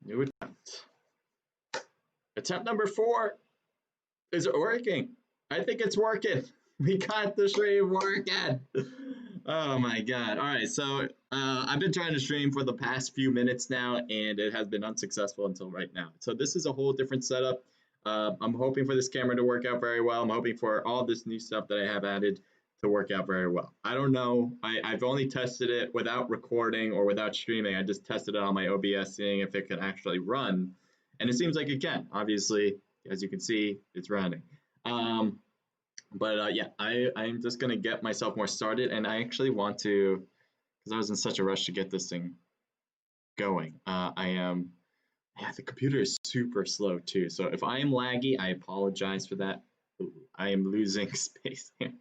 New attempt. Attempt number 4. Is it working? I think it's working. We got the stream working. Oh my god. All right, so I've been trying to stream for the past few minutes now, and it has been unsuccessful until right now. So this is a whole different setup. I'm hoping for this camera to work out very well. I'm hoping for all this new stuff that I have added to work out very well. I don't know. I've only tested it without recording or without streaming. I just tested it on my OBS, seeing if it could actually run. And it seems like it can. Obviously, as you can see, it's running. Yeah, I'm just going to get myself more started. And I actually want to, because I was in such a rush to get this thing going. Yeah, the computer is super slow too. So if I am laggy, I apologize for that. Ooh, I am losing space here.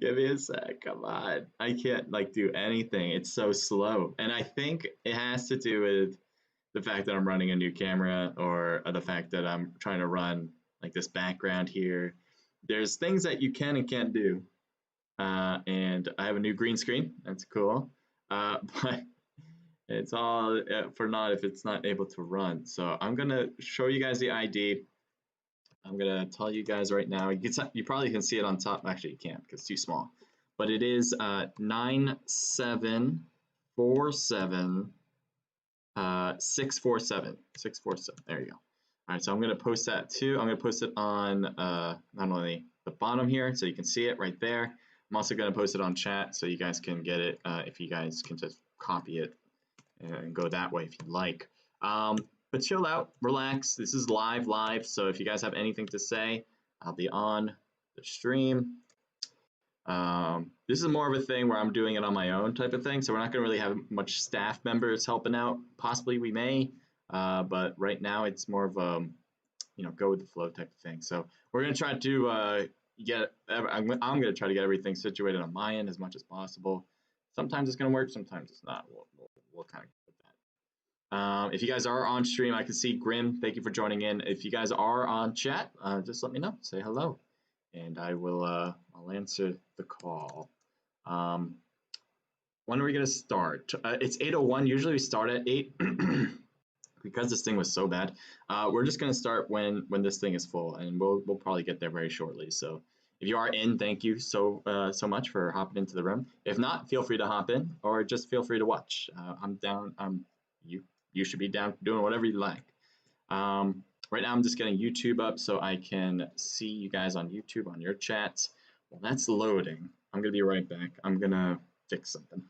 Give me a sec. Come on. I can't like do anything. It's so slow. And I think it has to do with the fact that I'm running a new camera, or the fact that I'm trying to run like this background here. There's things that you can and can't do. And I have a new green screen. That's cool. But it's all for naught if it's not able to run. So I'm going to show you guys the ID. I'm going to tell you guys right now. You probably can see it on top. Actually, you can't because it's too small. But it is 9747 647. 647. There you go. All right, so I'm going to post that too. I'm going to post it on not only the bottom here, so you can see it right there. I'm also going to post it on chat so you guys can get it if you guys can just copy it and go that way if you like. But chill out, relax. This is live, so if you guys have anything to say, I'll be on the stream. This is more of a thing where I'm doing it on my own type of thing, so we're not going to really have much staff members helping out. Possibly we may, but right now it's more of a, go with the flow type of thing. So we're going to try to I'm going to try to get everything situated on my end as much as possible. Sometimes it's going to work, sometimes it's not. We'll kind of go with that. If you guys are on stream, I can see Grim. Thank you for joining in. If you guys are on chat, just let me know. Say hello, and I will. I'll answer the call. When are we gonna start? It's 8:01. Usually we start at 8. Because this thing was so bad. We're just gonna start when this thing is full, and we'll probably get there very shortly. So if you are in, thank you so much for hopping into the room. If not, feel free to hop in, or just feel free to watch. I'm down. You should be down doing whatever you like. Right now I'm just getting YouTube up so I can see you guys on YouTube on your chats. Well, that's loading. I'm gonna be right back. I'm gonna fix something.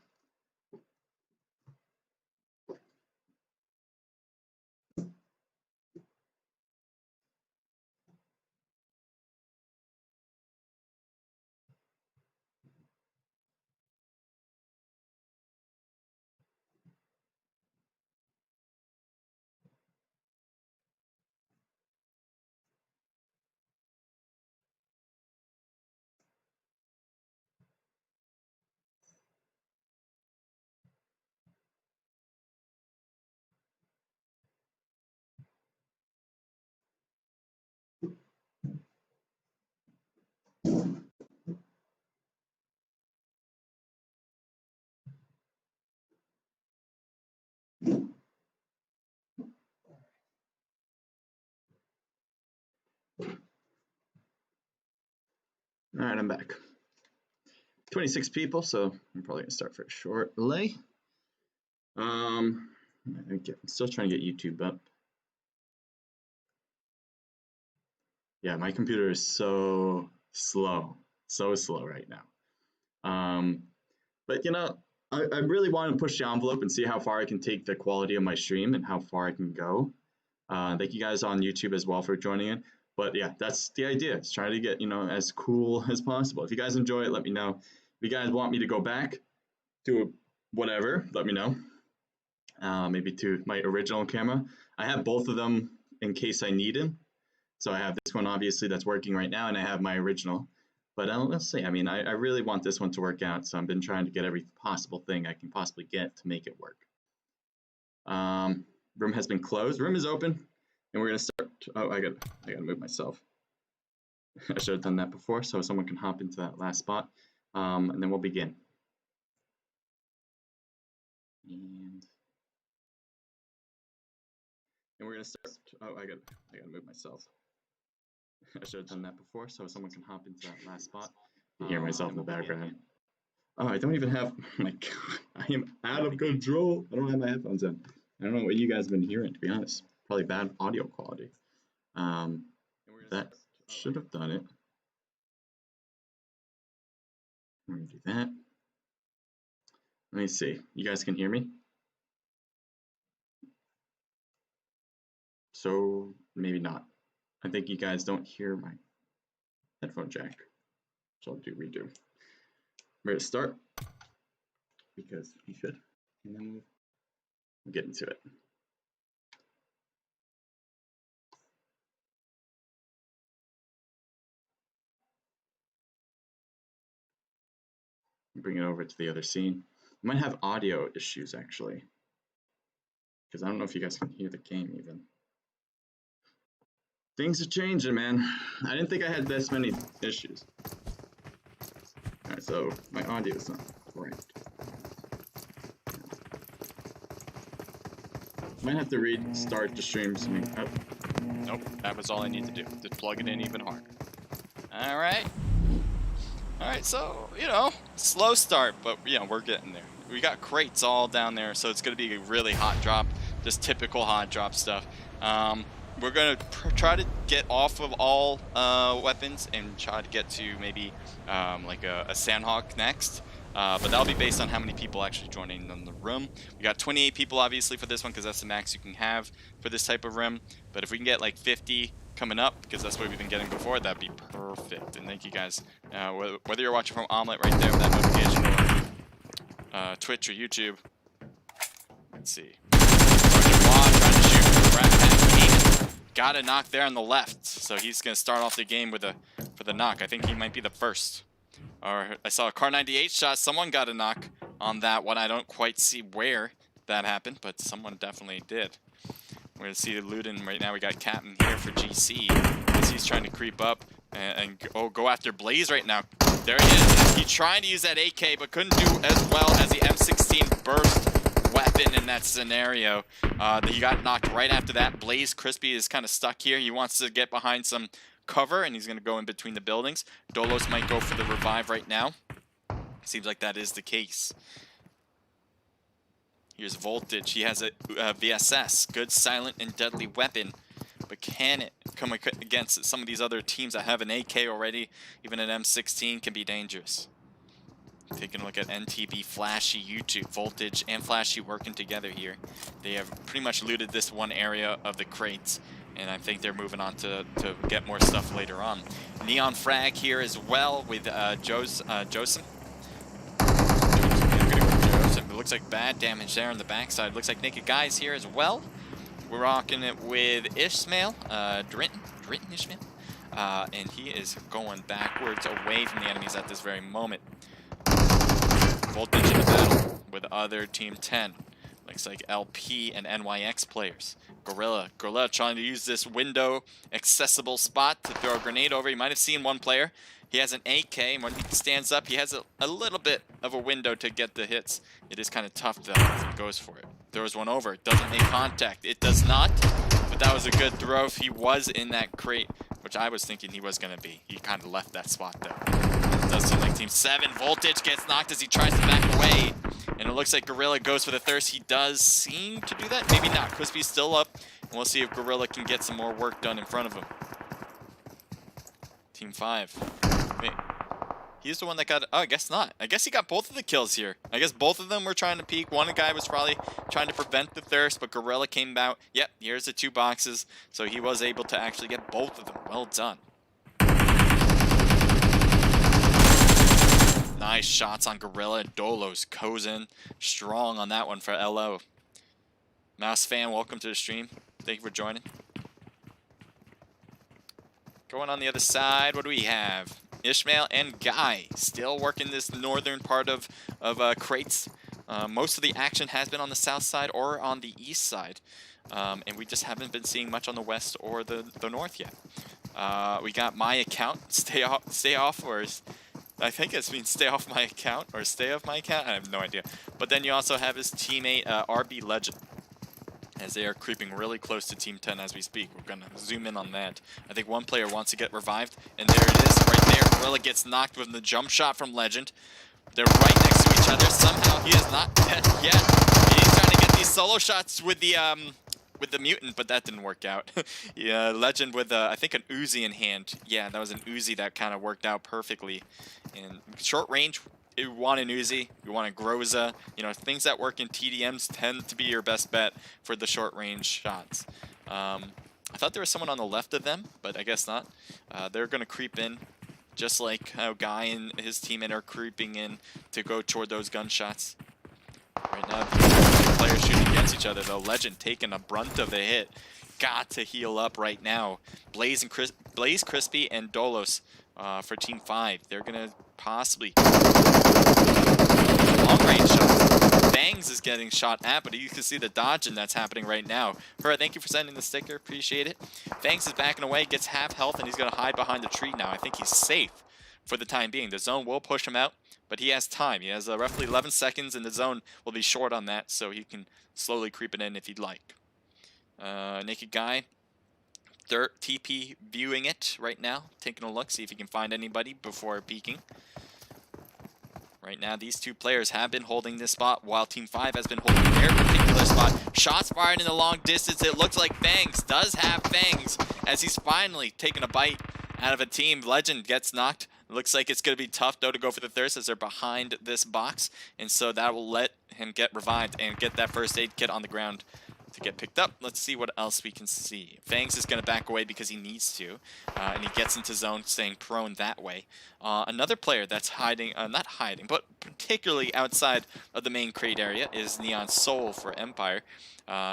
All right, I'm back. 26 people, so I'm probably gonna start very shortly. I'm still trying to get YouTube up. Yeah, my computer is so slow right now. But I really want to push the envelope and see how far I can take the quality of my stream and how far I can go. Thank you guys on YouTube as well for joining in. But yeah, that's the idea. It's trying to get, as cool as possible. If you guys enjoy it, let me know. If you guys want me to go back to whatever, let me know. Maybe to my original camera. I have both of them in case I need them. So I have this one, obviously, that's working right now, and I have my original. But let's see. I mean, I really want this one to work out, so I've been trying to get every possible thing I can possibly get to make it work. Room has been closed. Room is open, and we're gonna start. Oh, I gotta move myself. I should have done that before, so someone can hop into that last spot, and then we'll begin. And And we're gonna start. Oh, I gotta move myself. I should have done that before, so someone can hop into that last spot. I hear myself in the background. Oh, I don't even have. Oh my God, I am out of control. I don't have my headphones in. I don't know what you guys have been hearing, to be honest. Probably bad audio quality. That should have done it. Let me do that. Let me see. You guys can hear me? So maybe not. I think you guys don't hear my headphone jack. So I'll redo. We're gonna start because you should, and then we'll get into it. Bring it over to the other scene. I might have audio issues actually, because I don't know if you guys can hear the game even. Things are changing, man. I didn't think I had this many issues. Alright, so my audio is not right. Might have to restart the stream. Oh. Nope, that was all I need to do. Just plug it in even harder. Alright. Alright, so, you know, slow start, but, you know, we're getting there. We got crates all down there, so it's going to be a really hot drop. Just typical hot drop stuff. We're going to try to get off of all weapons and try to get to maybe like a Sandhawk next. But that'll be based on how many people actually joining in the room. We got 28 people obviously for this one because that's the max you can have for this type of room. But if we can get like 50 coming up, because that's what we've been getting before, that'd be perfect. And thank you guys. Whether you're watching from Omelette right there with that notification, or Twitch or YouTube. Let's see. Trying to shoot. Rat Pack got a knock there on the left, so he's gonna start off the game with for the knock. I think he might be the first. Or I saw a Car 98 shot. Someone got a knock on that one. I don't quite see where that happened, but someone definitely did. We're gonna see the looting right now. We got Captain here for GC as he's trying to creep up and go after Blaze right now. There he is. He's trying to use that AK, but couldn't do as well as the M16 burst weapon in that scenario. He got knocked right after that. Blaze Crispy is kind of stuck here. He wants to get behind some cover, and he's going to go in between the buildings. Dolos might go for the revive right now. Seems like that is the case. Here's Voltage. He has a VSS. Good, silent, and deadly weapon. But can it come against some of these other teams that have an AK already? Even an M16 can be dangerous. Taking a look at NTB, Flashy, YouTube, Voltage, and Flashy working together here. They have pretty much looted this one area of the crates, and I think they're moving on to get more stuff later on. Neon Frag here as well with Joseph. It looks like bad damage there on the backside. Looks like Naked Guys here as well. We're rocking it with Ishmael, Drinton Ishmael, and he is going backwards away from the enemies at this very moment. Voltage in the battle with other Team 10. Looks like LP and NYX players. Gorilla trying to use this window accessible spot to throw a grenade over. You might have seen one player. He has an AK, and when he stands up, he has a little bit of a window to get the hits. It is kind of tough though. He goes for it. Throws one over. Doesn't make contact. It does not, but that was a good throw. If he was in that crate, which I was thinking he was going to be. He kind of left that spot though. It does seem like Team 7. Voltage gets knocked as he tries to back away. And it looks like Gorilla goes for the thirst. He does seem to do that. Maybe not. Crispy's still up. And we'll see if Gorilla can get some more work done in front of him. Team 5. Wait. He's the one that got... Oh, I guess not. I guess he got both of the kills here. I guess both of them were trying to peek. One guy was probably trying to prevent the thirst, but Gorilla came out. Yep, here's the 2 boxes. So he was able to actually get both of them. Well done. Nice shots on Gorilla. Dolos Kozen strong on that one for LO. Mouse fan, welcome to the stream. Thank you for joining. Going on the other side, what do we have? Ishmael and Guy still working this northern part of crates. Most of the action has been on the south side or on the east side. And we just haven't been seeing much on the west or the north yet. We got my account, stay off, or I think it's means stay off my account or stay off my account. I have no idea. But then you also have his teammate RB Legend. as they are creeping really close to Team 10 as we speak. We're going to zoom in on that. I think one player wants to get revived, and there it is right there. Gorilla gets knocked with the jump shot from Legend. They're right next to each other. Somehow he is not dead yet. He's trying to get these solo shots with the mutant, but that didn't work out. Yeah, Legend with I think an Uzi in hand. Yeah, that was an Uzi that kind of worked out perfectly. In short range, you want an Uzi, you want a Groza. You know, things that work in TDMs tend to be your best bet for the short range shots. I thought there was someone on the left of them, but I guess not. They're gonna creep in, just like how Guy and his teammate are creeping in to go toward those gunshots. Right now, the players shooting against each other, though. Legend taking a brunt of the hit. Got to heal up right now. Blaze, Crispy, and Dolos for Team 5. They're going to possibly... long-range shots. Bangs is getting shot at, but you can see the dodging that's happening right now. Her, thank you for sending the sticker. Appreciate it. Bangs is backing away, gets half health, and he's going to hide behind the tree now. I think he's safe for the time being. The zone will push him out, but he has time. He has roughly 11 seconds, and the zone will be short on that, so he can slowly creep it in if he'd like. Naked Guy, TP viewing it right now, taking a look, see if he can find anybody before peeking. Right now, these two players have been holding this spot, while Team 5 has been holding their particular spot. Shots fired in the long distance. It looks like Bangs does have Bangs, as he's finally taken a bite out of a team. Legend gets knocked. Looks like it's going to be tough, though, to go for the thirst as they're behind this box. And so that will let him get revived and get that first aid kit on the ground to get picked up. Let's see what else we can see. Fangs is going to back away because he needs to. And he gets into zone, staying prone that way. Another player that's hiding, not hiding, but particularly outside of the main crate area is Neon Soul for Empire.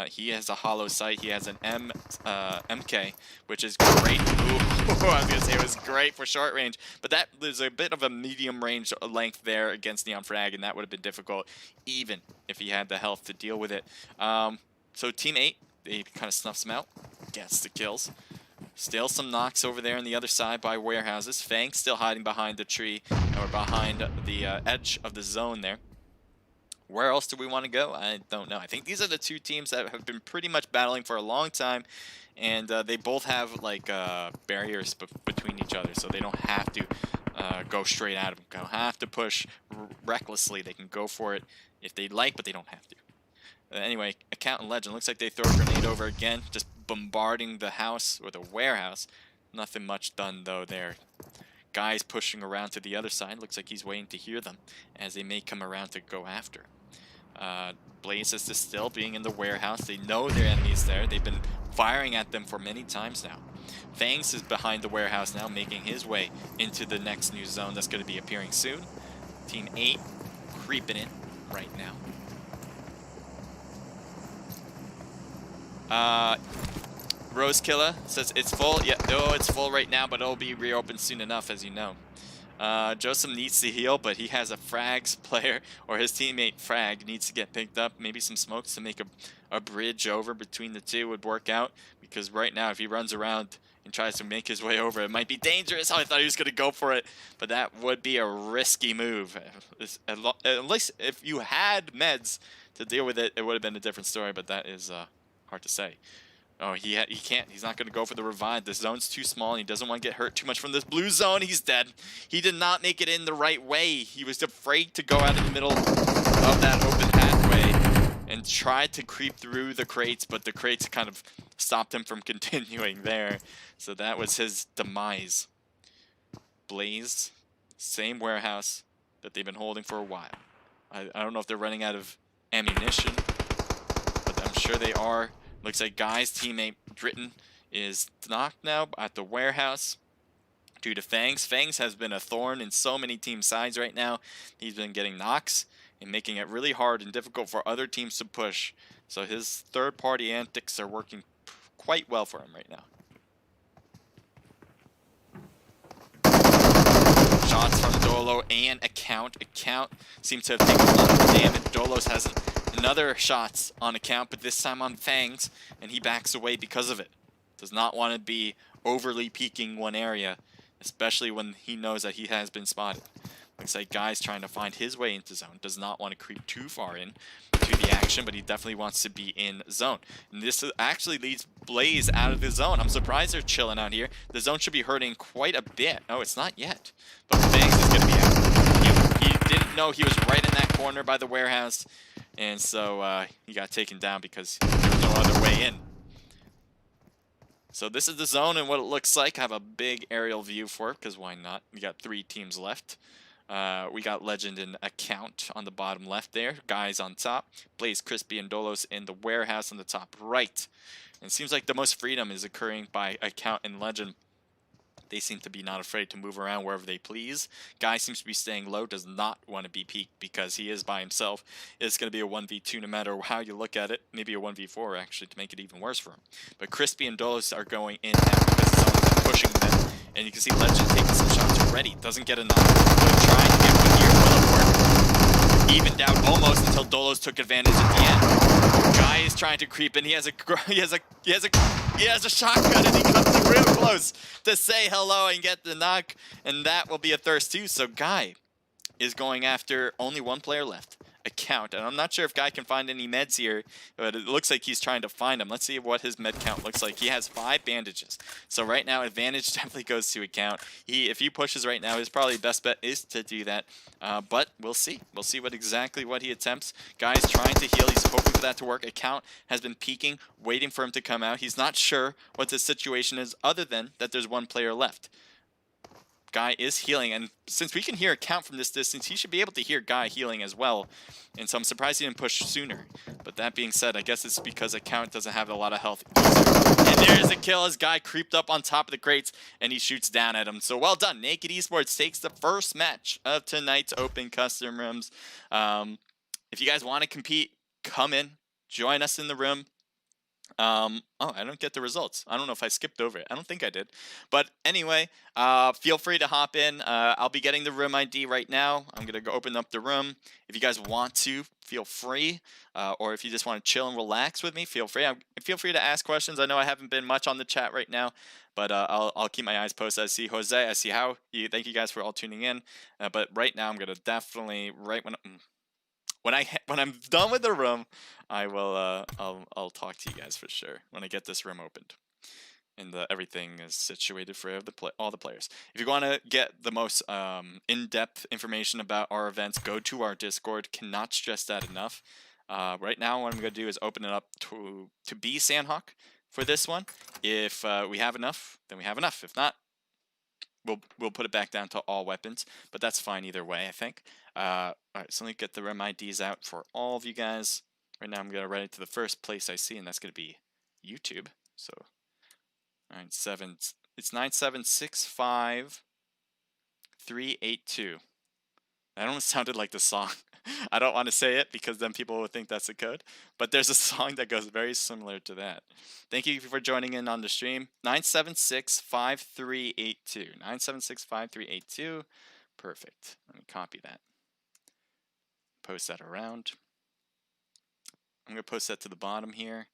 He has a hollow sight. He has an MK, which is great. Ooh, I was going to say it was great for short range, but that there's a bit of a medium range length there against Neon Frag, and that would have been difficult even if he had the health to deal with it. So Team 8, they kind of snuffs him out, gets the kills. Still some knocks over there on the other side by warehouses. Fang still hiding behind the tree, or behind the edge of the zone there. Where else do we want to go? I don't know. I think these are the two teams that have been pretty much battling for a long time, and they both have like barriers between each other, so they don't have to go straight at them. They don't have to push recklessly. They can go for it if they'd like, but they don't have to. Anyway, Account and Legend, looks like they throw a grenade over again, just bombarding the house, or the warehouse. Nothing much done, though, there. Guy's pushing around to the other side. Looks like he's waiting to hear them, as they may come around to go after. Blaze is still being in the warehouse. They know their enemy's there. They've been firing at them for many times now. Fangs is behind the warehouse now, making his way into the next new zone that's going to be appearing soon. Team 8 creeping in right now. Rosekiller says it's full. Yeah, no, it's full right now, but it'll be reopened soon enough, as you know. Joseph needs to heal, but he has a frags player, or his teammate Frag needs to get picked up. Maybe some smokes to make a bridge over between the two would work out, because right now if he runs around and tries to make his way over, it might be dangerous. Oh, I thought he was going to go for it, but that would be a risky move. At least if you had meds to deal with it, it would have been a different story, but that is hard to say. Oh, he can't. He's not going to go for the revive. The zone's too small, and he doesn't want to get hurt too much from this blue zone. He's dead. He did not make it in the right way. He was afraid to go out in the middle of that open pathway and tried to creep through the crates, but the crates kind of stopped him from continuing there. So that was his demise. Blaze, same warehouse that they've been holding for a while. I don't know if they're running out of ammunition, but I'm sure they are. Looks like Guy's teammate Dritten is knocked now at the warehouse due to Fangs. Fangs has been a thorn in so many team sides right now. He's been getting knocks and making it really hard and difficult for other teams to push. So his third-party antics are working quite well for him right now. Shots from Dolo and Account. Account seems to have taken a lot of damage. Dolos has another shots on Account, but this time on Fangs, and he backs away because of it. Does not want to be overly peeking one area, especially when he knows that he has been spotted. Looks like Guy's trying to find his way into zone. Does not want to creep too far in to the action, but he definitely wants to be in zone. And this actually leads Blaze out of the zone. I'm surprised they're chilling out here. The zone should be hurting quite a bit. Oh, it's not yet. But Bangs is going to be out. He didn't know he was right in that corner by the warehouse. And so he got taken down because there was no other way in. So this is the zone and what it looks like. I have a big aerial view for it, because why not? We got 3 teams left. We got Legend and Account on the bottom left there. Guys on top. Blaze, Crispy, and Dolos in the warehouse on the top right. And it seems like the most freedom is occurring by Account and Legend. They seem to be not afraid to move around wherever they please. Guy seems to be staying low, does not want to be peaked because he is by himself. It's going to be a 1v2 no matter how you look at it. Maybe a 1v4 actually to make it even worse for him. But Crispy and Dolos are going in now because someone's been pushing them. And you can see Legend taking some shots already. Doesn't get enough. But trying to get one here. Will it work? Evened out almost until Dolos took advantage at the end. Guy is trying to creep in. He has a shotgun and he comes real close to say hello and get the knock, and that will be a thirst too. So Guy is going after only one player left, Account, and I'm not sure if Guy can find any meds here, but it looks like he's trying to find them. Let's see what his med count looks like. He has 5 bandages, so right now advantage definitely goes to Account. If he pushes right now, his probably best bet is to do that, but we'll see exactly what he attempts. Guy's trying to heal. He's hoping for that to work. Account has been peeking, waiting for him to come out. He's not sure what the situation is other than that there's one player left. Guy is healing, and since we can hear Account from this distance, he should be able to hear Guy healing as well. And so I'm surprised he didn't push sooner. But that being said, I guess it's because Account doesn't have a lot of health. And there's a kill as Guy creeped up on top of the crates, and he shoots down at him. So well done. Naked Esports takes the first match of tonight's Open Custom Rooms. If you guys want to compete, come in, join us in the room. Oh, I don't get the results. I don't know if I skipped over it. I don't think I did. But anyway, feel free to hop in. I'll be getting the room ID right now. I'm going to go open up the room. If you guys want to, feel free. Or if you just want to chill and relax with me, feel free. Feel free to ask questions. I know I haven't been much on the chat right now, but I'll keep my eyes posted. I see Jose. I see how. Thank you guys for all tuning in. But right now, I'm going to definitely, when I'm done with the room, I will I'll talk to you guys for sure when I get this room opened, and everything is situated for all the players. If you want to get the most in-depth information about our events, go to our Discord. Cannot stress that enough. Right now, what I'm going to do is open it up to be Sandhawk for this one. If we have enough, then we have enough. If not, we'll put it back down to all weapons, but that's fine either way, I think. All right, so let me get the REM IDs out for all of you guys. Right now, I'm going to write it to the first place I see, and that's going to be YouTube. So, it's 9765382. That almost sounded like the song. I don't want to say it because then people will think that's the code, but there's a song that goes very similar to that. Thank you for joining in on the stream. 9765382. 9765382. Perfect. Let me copy that. Post that around. I'm going to post that to the bottom here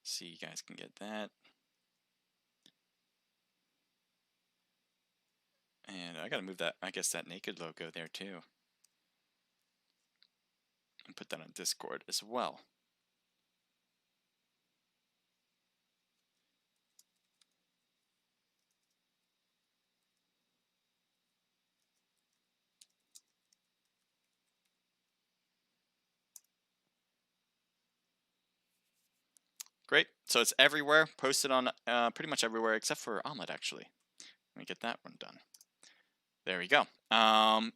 so you guys can get that. And I got to move that, I guess, that naked logo there too. And put that on Discord as well. Great. So it's everywhere, posted on pretty much everywhere except for Omelet, actually. Let me get that one done. There we go.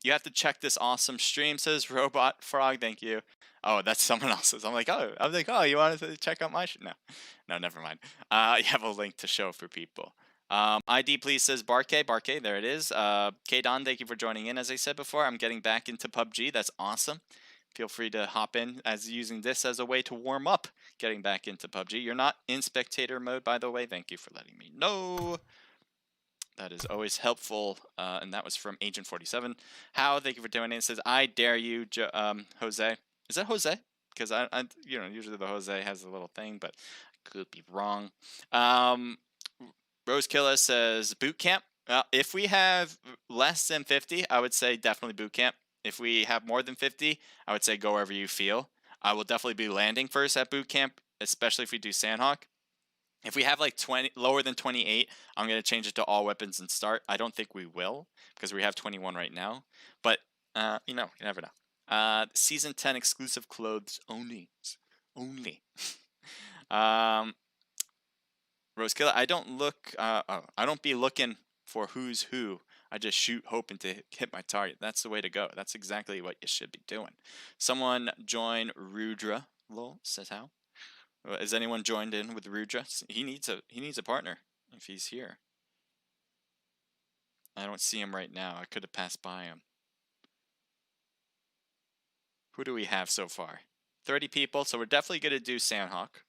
You have to check this awesome stream, says Robot Frog. Thank you. Oh, that's someone else's. I'm like, oh, you wanted to check out my No, never mind. You have a link to show for people. ID, please, says Barkay. Barkay, there it is. K-Don, thank you for joining in. As I said before, I'm getting back into PUBG. That's awesome. Feel free to hop in as using this as a way to warm up getting back into PUBG. You're not in spectator mode, by the way. Thank you for letting me know. That is always helpful. And that was from Agent 47. How, thank you for doing it. It says, I dare you, Jose. Is that Jose? Because usually the Jose has a little thing, but I could be wrong. Rose Killer says boot camp. If we have less than 50, I would say definitely boot camp. If we have more than 50, I would say go wherever you feel. I will definitely be landing first at boot camp, especially if we do Sandhawk. If we have like 20 lower than 28, I'm going to change it to all weapons and start. I don't think we will because we have 21 right now. But, you know, you never know. Season 10 exclusive clothes only. Only. Rose Killer, I don't look, I don't be looking for who's who. I just shoot hoping to hit my target. That's the way to go. That's exactly what you should be doing. Someone join Rudra. Lol says how? Has anyone joined in with Rudra? He needs a partner if he's here. I don't see him right now. I could have passed by him. Who do we have so far? 30 people. So we're definitely going to do Sandhawk.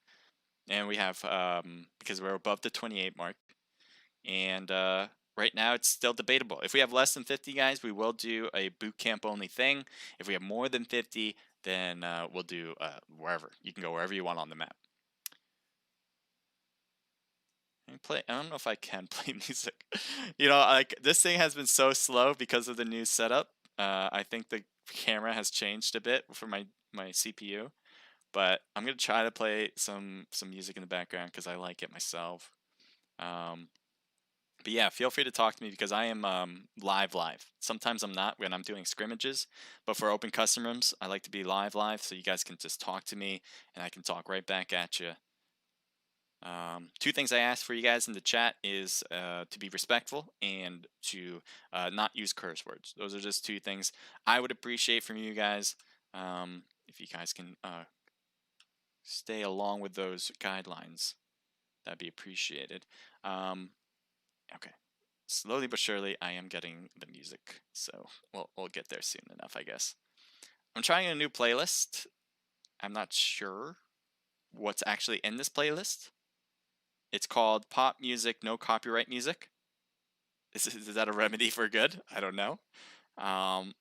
And we have, because we're above the 28 mark. And right now it's still debatable. If we have less than 50 guys, we will do a boot camp only thing. If we have more than 50, then we'll do wherever. You can go wherever you want on the map. I don't know if I can play music. You know, like this thing has been so slow because of the new setup. I think the camera has changed a bit for my CPU. But I'm gonna try to play some music in the background because I like it myself. But yeah, feel free to talk to me because I am live. Sometimes I'm not when I'm doing scrimmages, but for open custom rooms, I like to be live, so you guys can just talk to me and I can talk right back at you. Two things I ask for you guys in the chat is to be respectful and to not use curse words. Those are just two things I would appreciate from you guys. If you guys can stay along with those guidelines, that'd be appreciated. Okay, slowly but surely I am getting the music, so we'll get there soon enough, I guess. I'm trying a new playlist. I'm not sure what's actually in this playlist. It's called Pop Music No Copyright Music. Is that a remedy for good? I don't know. I'm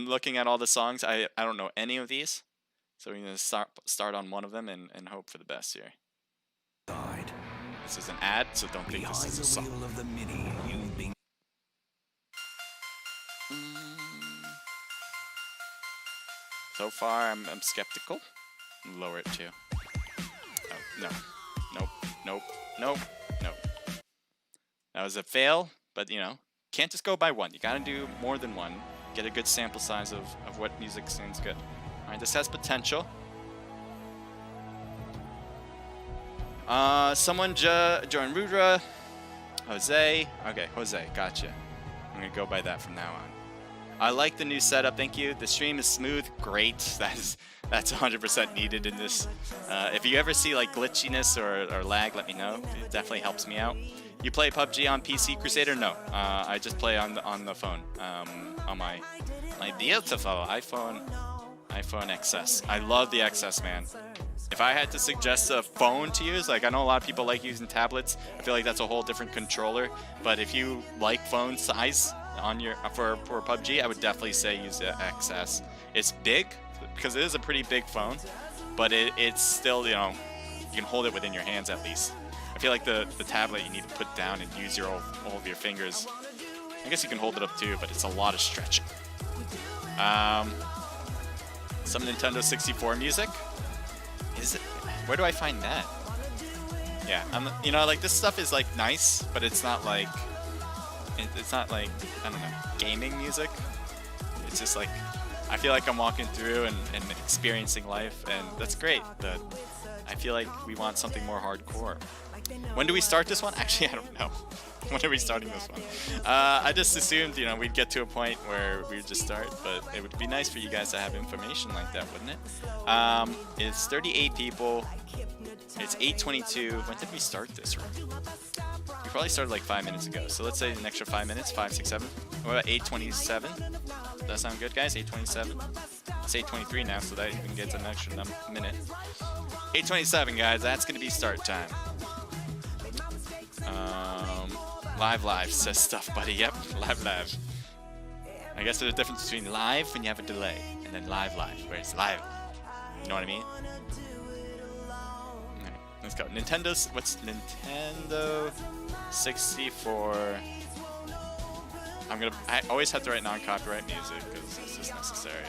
looking at all the songs. I don't know any of these. So we're going to start on one of them and hope for the best here. This is an ad, so don't think this is a song. Of the mini, you've been... So far, I'm skeptical. Lower it too. Oh, no. Nope. That was a fail, but you know, can't just go by one. You gotta do more than one. Get a good sample size of what music sounds good. Alright, this has potential. Someone join Rudra. Jose. Okay, Jose, gotcha. I'm gonna go by that from now on. I like the new setup, thank you. The stream is smooth, great. That's 100% needed in this. If you ever see like glitchiness or lag, let me know. It definitely helps me out. You play PUBG on PC, Crusader? No, I just play on the phone. On my beautiful iPhone XS. I love the XS, man. If I had to suggest a phone to use, like I know a lot of people like using tablets. I feel like that's a whole different controller. But if you like phone size on your for PUBG, I would definitely say use the XS. It's big because it is a pretty big phone, but it's still, you know, you can hold it within your hands at least. I feel like the tablet you need to put down and use all of your fingers. I guess you can hold it up too, but it's a lot of stretching. Some Nintendo 64 music. Is it? Where do I find that? Yeah, you know, like this stuff is like nice, but it's not like I don't know, gaming music. It's just like I feel like I'm walking through and experiencing life, and that's great. But I feel like we want something more hardcore. When do we start this one? Actually, I don't know. When are we starting this one? I just assumed, you know, we'd get to a point where we would just start, but it would be nice for you guys to have information like that, wouldn't it? It's 38 people. It's 8:22. When did we start this room? We probably started like 5 minutes ago. So let's say an extra 5 minutes, 5, 6, 7. What about 8:27? Does that sound good, guys? 8:27. It's 8:23 now, so that you can get an extra minute. 8:27, guys. That's gonna be start time. Live says stuff, buddy. Yep, live. I guess there's a difference between live when you have a delay and then live, where it's live. You know what I mean? Alright, let's go. What's Nintendo 64 I always have to write non-copyright music because it's just necessary.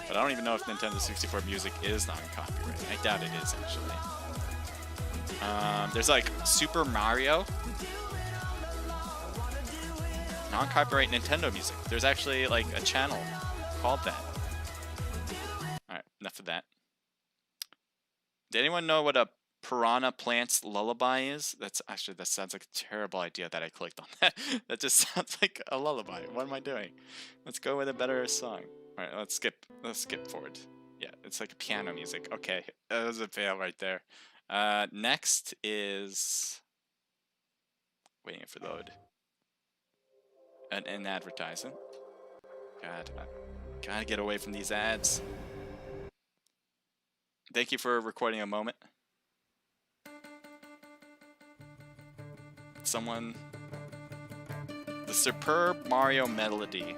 But I don't even know if Nintendo 64 music is non-copyright. I doubt it is, actually. There's like Super Mario. Non-copyright Nintendo music. There's actually like a channel called that. Alright, enough of that. Did anyone know what a piranha plant's lullaby is? That sounds like a terrible idea that I clicked on that. That just sounds like a lullaby. What am I doing? Let's go with a better song. Alright, let's skip forward. Yeah, it's like a piano music. Okay, that was a fail right there. Next is waiting for load. An advertisement. God, I gotta get away from these ads. Thank you for recording a moment. The Superb Mario Melody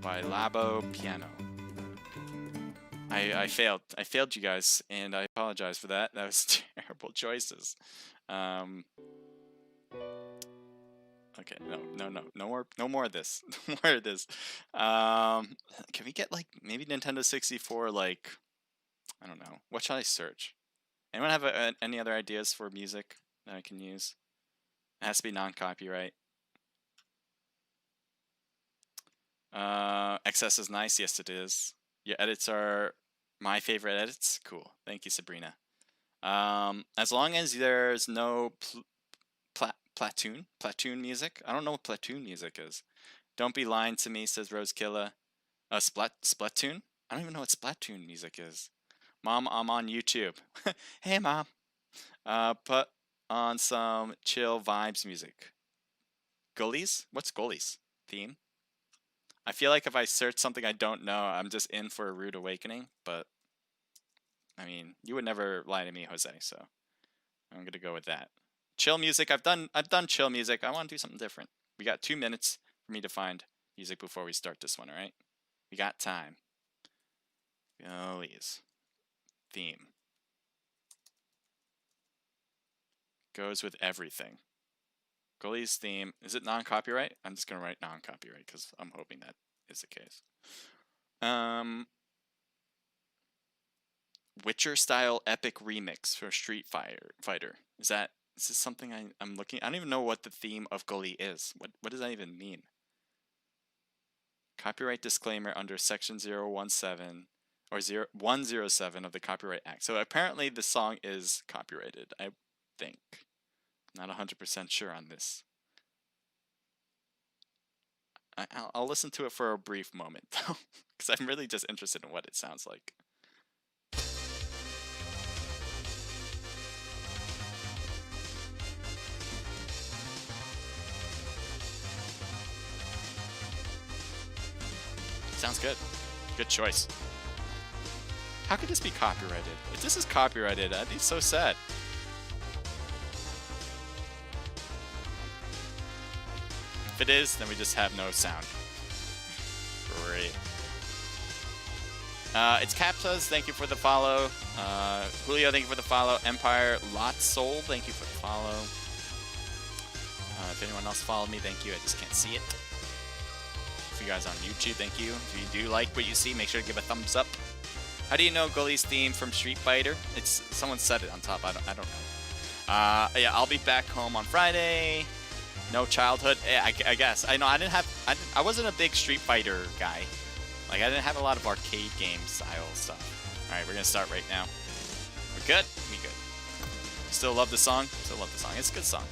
by Labo Piano. I failed. I failed you guys, and I apologize for that. That was terrible choices. Okay, no more of this. No more of this. Can we get like maybe Nintendo 64? Like, I don't know. What should I search? Anyone have any other ideas for music that I can use? It has to be non-copyright. XS is nice. Yes, it is. Your edits are my favorite edits. Cool. Thank you, Sabrina. As long as there's no platoon music. I don't know what platoon music is. Don't be lying to me, says Rosekilla. Splatoon? I don't even know what Splatoon music is. Mom, I'm on YouTube. Hey, Mom. Put on some chill vibes music. Gullies? What's Gullies? Theme? I feel like if I search something I don't know, I'm just in for a rude awakening, but I mean, you would never lie to me, Jose, so I'm gonna go with that. Chill music. I've done chill music. I want to do something different. We got 2 minutes for me to find music before we start this one, alright? We got time. Gullies. Theme. Goes with everything. Gullies theme. Is it non-copyright? I'm just going to write non-copyright because I'm hoping that is the case. Witcher-style epic remix for Street Fighter. Is this something I'm looking? I don't even know what the theme of Gully is. What does that even mean? Copyright disclaimer under Section 017 or 107 of the Copyright Act. So apparently the song is copyrighted, I think. Not 100% sure on this. I'll listen to it for a brief moment, though, because I'm really just interested in what it sounds like. Sounds good. Good choice. How could this be copyrighted? If this is copyrighted, I'd be so sad. If it is, then we just have no sound. Great. It's Captas, thank you for the follow. Julio, thank you for the follow. Empire Lot Soul, thank you for the follow. If anyone else followed me, thank you. I just can't see it. For you guys on YouTube, thank you. If you do like what you see, make sure to give a thumbs up. How do you know Gully's theme from Street Fighter? It's someone said it on top. I don't know. Yeah, I'll be back home on Friday. No childhood. Yeah, I guess. I know I wasn't a big Street Fighter guy. Like I didn't have a lot of arcade game style stuff. All right, we're gonna start right now. We're good. We good. Still love the song. Still love the song. It's a good song.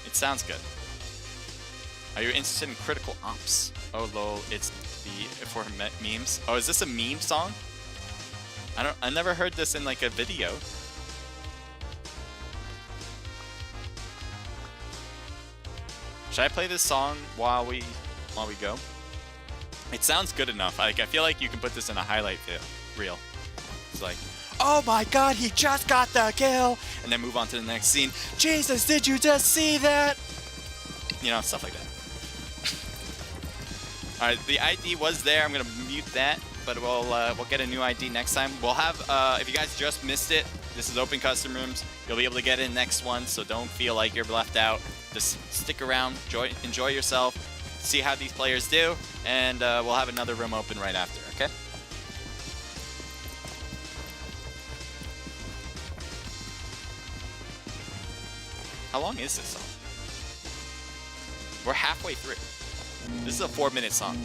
It sounds good. Are you interested in Critical Ops? Oh lol, it's for memes. Oh, is this a meme song? I never heard this in like a video. Should I play this song while we go? It sounds good enough. Like I feel like you can put this in a highlight reel. It's like, oh my god, he just got the kill, and then move on to the next scene. Jesus, did you just see that? You know, stuff like that. All right, the ID was there. I'm gonna mute that, but we'll get a new ID next time. We'll have if you guys just missed it, This is open custom rooms. You'll be able to get in next one, so don't feel like you're left out. Just stick around, enjoy yourself, see how these players do, and we'll have another room open right after, okay? How long is this song? We're halfway through. This is a 4-minute song.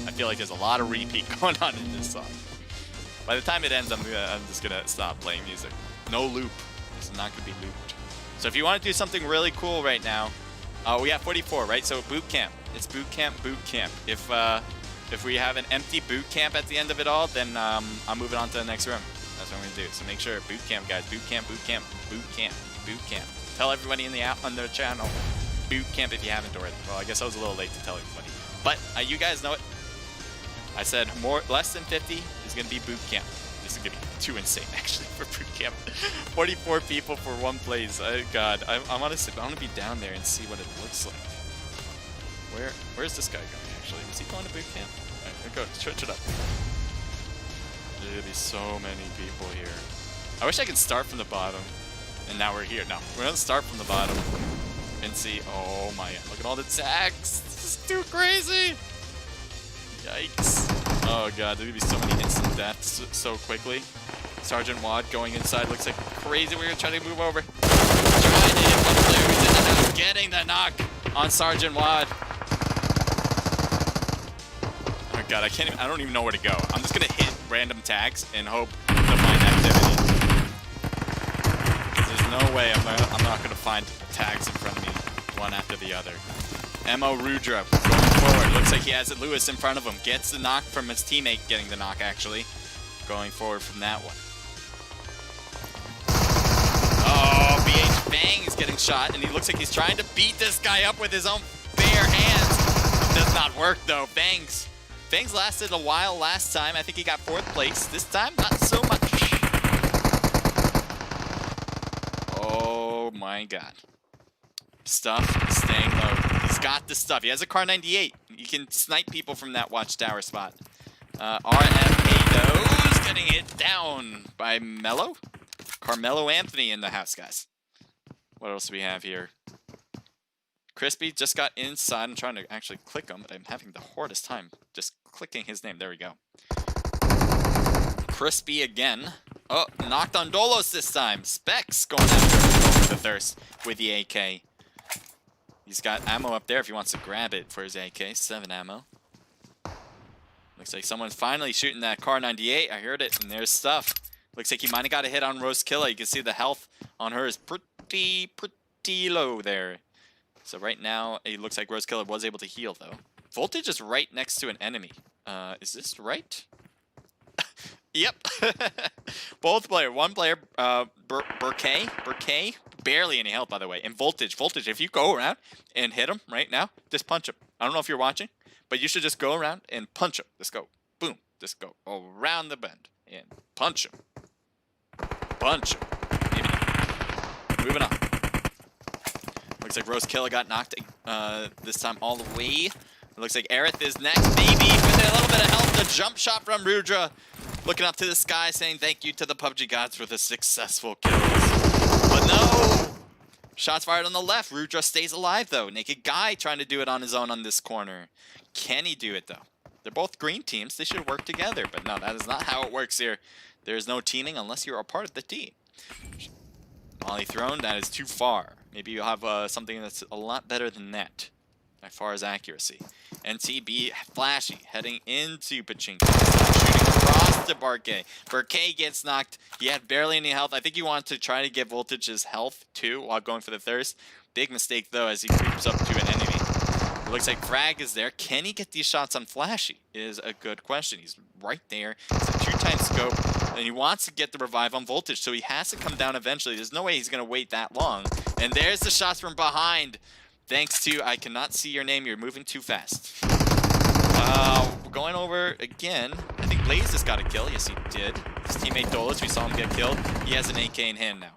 I feel like there's a lot of repeat going on in this song. By the time it ends, I'm just gonna stop playing music. No loop. This is not gonna be looped. So if you want to do something really cool right now, we have 44, right? So boot camp. It's boot camp, boot camp. If we have an empty boot camp at the end of it all, then I'm moving on to the next room. That's what I'm gonna do. So make sure boot camp, guys. Boot camp, boot camp, boot camp, boot camp. Tell everybody in the app on their channel. Boot camp if you haven't already. Well, I guess I was a little late to tell everybody. But you guys know it. I said less than 50 is going to be boot camp. This is going to be too insane, actually, for boot camp. 44 people for one place. Oh, God. I want to be down there and see what it looks like. Where's this guy going, actually? Is he going to boot camp? All right, go. Switch it up. There's going to be so many people here. I wish I could start from the bottom. And now we're here. No, we're going to start from the bottom and see. Oh, my God. Look at all the tags. This is too crazy. Yikes. Oh god, there's gonna be so many instant deaths so quickly. Sergeant Wad going inside looks like crazy. We're gonna try to move over. Trying to hit one player who's in the house, getting the knock on Sergeant Wad. Oh god, I don't even know where to go. I'm just gonna hit random tags and hope to find activity. There's no way I'm not gonna find tags in front of me, one after the other. Emo Rudra going forward. Looks like he has Lewis in front of him. Gets the knock from his teammate, getting the knock actually. Going forward from that one. Oh, BH Bang is getting shot, and he looks like he's trying to beat this guy up with his own bare hands. It does not work though. Bangs lasted a while last time. I think he got 4th place. This time, not so much. Oh my god. Stuff staying low. He's got the stuff. He has a Car 98. You can snipe people from that watchtower spot. RFA is getting hit down by Mello. Carmelo Anthony in the house, guys. What else do we have here? Crispy just got inside. I'm trying to actually click him, but I'm having the hardest time just clicking his name. There we go. Crispy again. Oh, knocked on Dolos this time. Specs going after the Thirst with the AK. He's got ammo up there if he wants to grab it for his AK. 7 ammo. Looks like someone's finally shooting that Car 98. I heard it, and there's stuff. Looks like he might have got a hit on Rose Killa. You can see the health on her is pretty low there. So right now, it looks like Rose Killa was able to heal, though. Voltage is right next to an enemy. Is this right? Yep. Both player. One player, Burkay, barely any health, by the way. And Voltage, if you go around and hit him right now, just punch him. I don't know if you're watching, but you should just go around and punch him. Just go, boom. Just go around the bend and punch him. Punch him. Moving on. Looks like Rose Killa got knocked this time all the way. It looks like Aerith is next, maybe with a little bit of help. The jump shot from Rudra. Looking up to the sky, saying thank you to the PUBG gods for the successful kills. But no! Shots fired on the left. Rudra stays alive, though. Naked Guy trying to do it on his own on this corner. Can he do it, though? They're both green teams. They should work together. But no, that is not how it works here. There's no teaming unless you're a part of the team. Molly thrown, that is too far. Maybe you'll have something that's a lot better than that, as far as accuracy. NTB Flashy heading into Pachinko. Shooting across to Burkay. Burkay gets knocked. He had barely any health. I think he wanted to try to get Voltage his health too while going for the Thirst. Big mistake though as he creeps up to an enemy. It looks like Frag is there. Can he get these shots on Flashy is a good question. He's right there. It's a 2-time scope. And he wants to get the revive on Voltage, so he has to come down eventually. There's no way he's going to wait that long. And there's the shots from behind. Thanks to, I cannot see your name, you're moving too fast. We're going over again. I think Blaze just got a kill. Yes, he did. His teammate Dolos, we saw him get killed. He has an AK in hand now.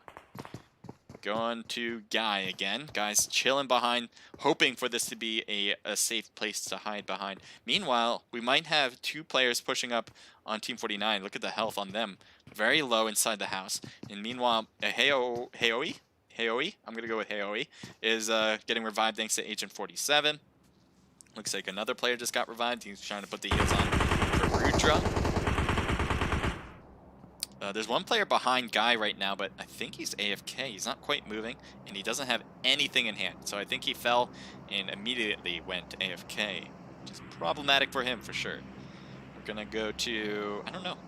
Going to Guy again. Guy's chilling behind, hoping for this to be a safe place to hide behind. Meanwhile, we might have 2 players pushing up on Team 49. Look at the health on them. very low inside the house. And meanwhile, Heoi, I'm gonna go with Heoi, is getting revived thanks to Agent 47. Looks like another player just got revived. He's trying to put the heals on for Rudra. There's one player behind Guy right now, but I think he's AFK. He's not quite moving, and he doesn't have anything in hand. So I think he fell and immediately went AFK, which is problematic for him for sure. We're gonna go to, I don't know,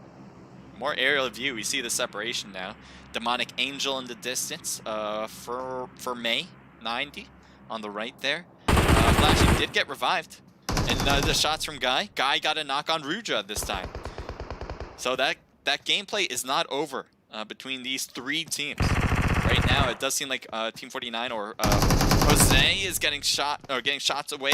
more aerial view. We see the separation now. Demonic Angel in the distance. For May 90 on the right there. Flashing did get revived, and the shots from Guy. Guy got a knock on Rudra this time. So that gameplay is not over between these three teams. Right now, it does seem like Team 49 or Jose is getting shots away.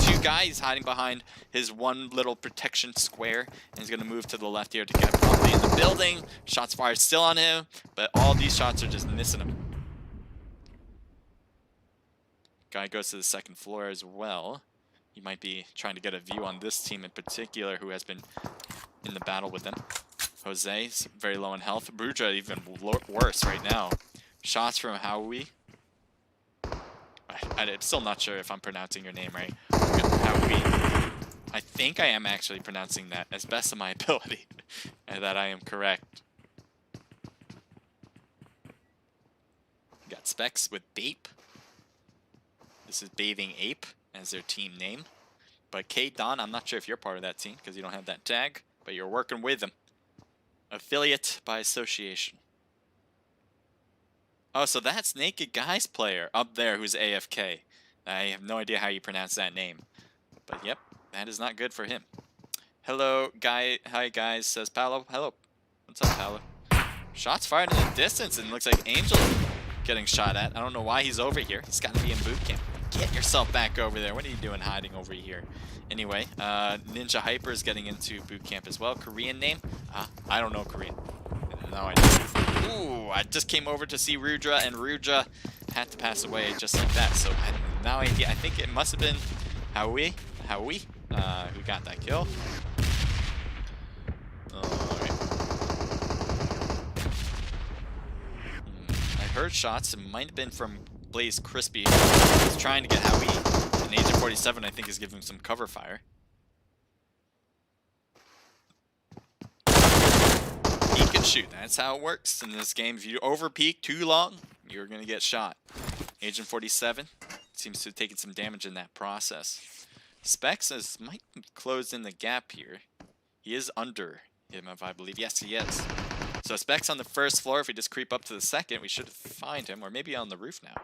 Two guys hiding behind his one little protection square, and he's gonna move to the left here to get probably in the building. Shots fired still on him, but all these shots are just missing him. Guy goes to the second floor as well. He might be trying to get a view on this team in particular, who has been in the battle with them. Jose's very low in health. Rudra even worse right now. Shots from Howie. I'm still not sure if I'm pronouncing your name right. Howie. I think I am actually pronouncing that as best of my ability, and that I am correct. Got Specs with Bape. This is Bathing Ape as their team name. But K-Don, I'm not sure if you're part of that team because you don't have that tag, but you're working with them. Affiliate by association. Oh, so that's Naked Guy's player up there who's AFK. I have no idea how you pronounce that name. But yep, that is not good for him. Hello, Guy. Hi, guys, says Paolo. Hello. What's up, Paolo? Shots fired in the distance, and looks like Angel getting shot at. I don't know why he's over here. He's got to be in boot camp. Get yourself back over there. What are you doing hiding over here? Anyway, Ninja Hyper is getting into boot camp as well. Korean name? I don't know Korean. No idea. Ooh, I just came over to see Rudra, and Rudra had to pass away just like that. So I have no idea. I think it must have been Howie, who got that kill. Alright. I heard shots. It might have been from Blaze Crispy. He's trying to get Howie. And Agent 47, I think, is giving him some cover fire. Peek and shoot. That's how it works in this game. If you over peek too long, you're going to get shot. Agent 47 seems to have taken some damage in that process. Specs might close in the gap here. He is under him, if I believe. Yes, he is. So Specs on the first floor. If we just creep up to the second, we should find him. Or maybe on the roof now.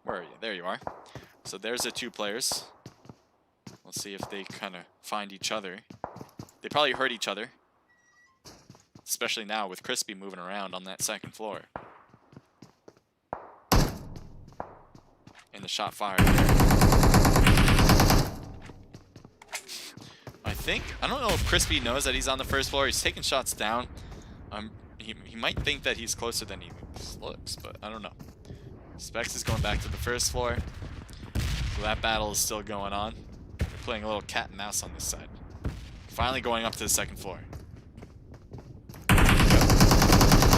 Where are you? There you are. So there's the two players. We'll see if they kind of find each other. They probably hurt each other. Especially now with Crispy moving around on that second floor. And the shot fired there. I don't know if Crispy knows that he's on the first floor. He's taking shots down. He might think that he's closer than he looks, but I don't know. Specs is going back to the first floor. So that battle is still going on. They're playing a little cat and mouse on this side. Finally going up to the second floor.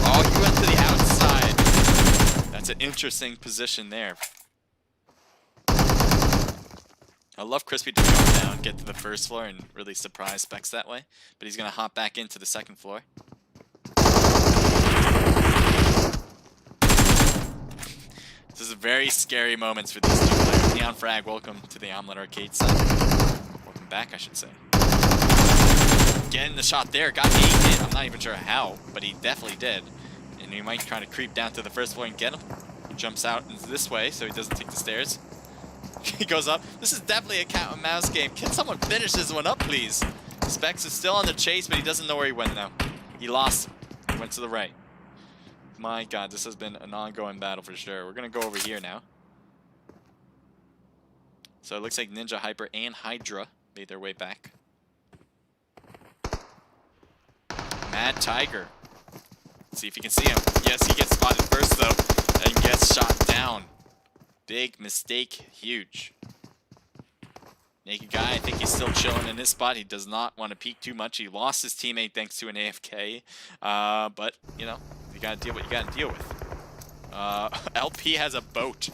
Oh, he went to the outside. That's an interesting position there. I love Crispy to come down, get to the first floor, and really surprise Specs that way. But he's going to hop back into the second floor. This is very scary moments for these two players. Neon Frag, welcome to the Omelet Arcade side. Welcome back, I should say. Getting the shot there, got a hit. I'm not even sure how, but he definitely did. And he might try to creep down to the first floor and get him. He jumps out this way, so he doesn't take the stairs. He goes up. This is definitely a cat and mouse game. Can someone finish this one up, please? Specs is still on the chase, but he doesn't know where he went now. He lost. He went to the right. My God, this has been an ongoing battle for sure. We're going to go over here now. So it looks like Ninja Hyper and Hydra made their way back. Mad Tiger. Let's see if you can see him. Yes, he gets spotted first, though, and gets shot down. Big mistake. Huge. Naked guy, I think he's still chilling in his spot. He does not want to peek too much. He lost his teammate thanks to an AFK. But, you know, you gotta deal with what you gotta deal with. LP has a boat,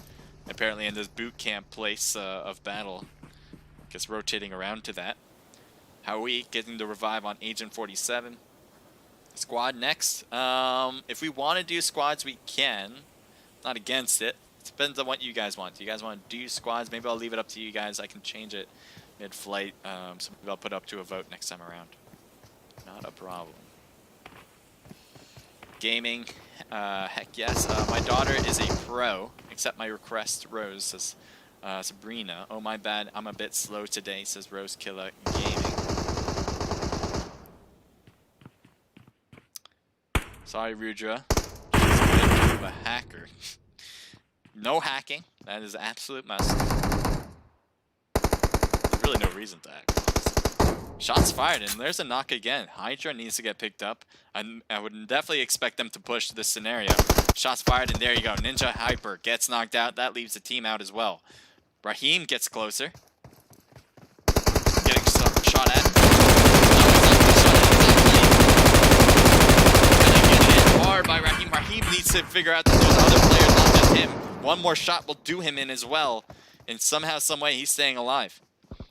apparently, in this boot camp place of battle. Gets rotating around to that. Howie getting the revive on Agent 47. Squad next. If we want to do squads, we can. Not against it. It depends on what you guys want. Do you guys want to do squads? Maybe I'll leave it up to you guys. I can change it mid-flight. So maybe I'll put it up to a vote next time around. Not a problem. Gaming. Heck yes. My daughter is a pro. Accept my request, Rose, says Sabrina. Oh, my bad. I'm a bit slow today, says Rose Killer Gaming. Sorry, Rudra. She's a bit of a hacker. No hacking. That is an absolute must. There's really no reason to hack, honestly. Shots fired, and there's a knock again. Hydra needs to get picked up. I would definitely expect them to push this scenario. Shots fired, and there you go. Ninja Hyper gets knocked out. That leaves the team out as well. Raheem gets closer. Getting shot at. Hard by Raheem. Raheem needs to figure out that there's other players, not just him. One more shot will do him in as well. And somehow, someway, he's staying alive.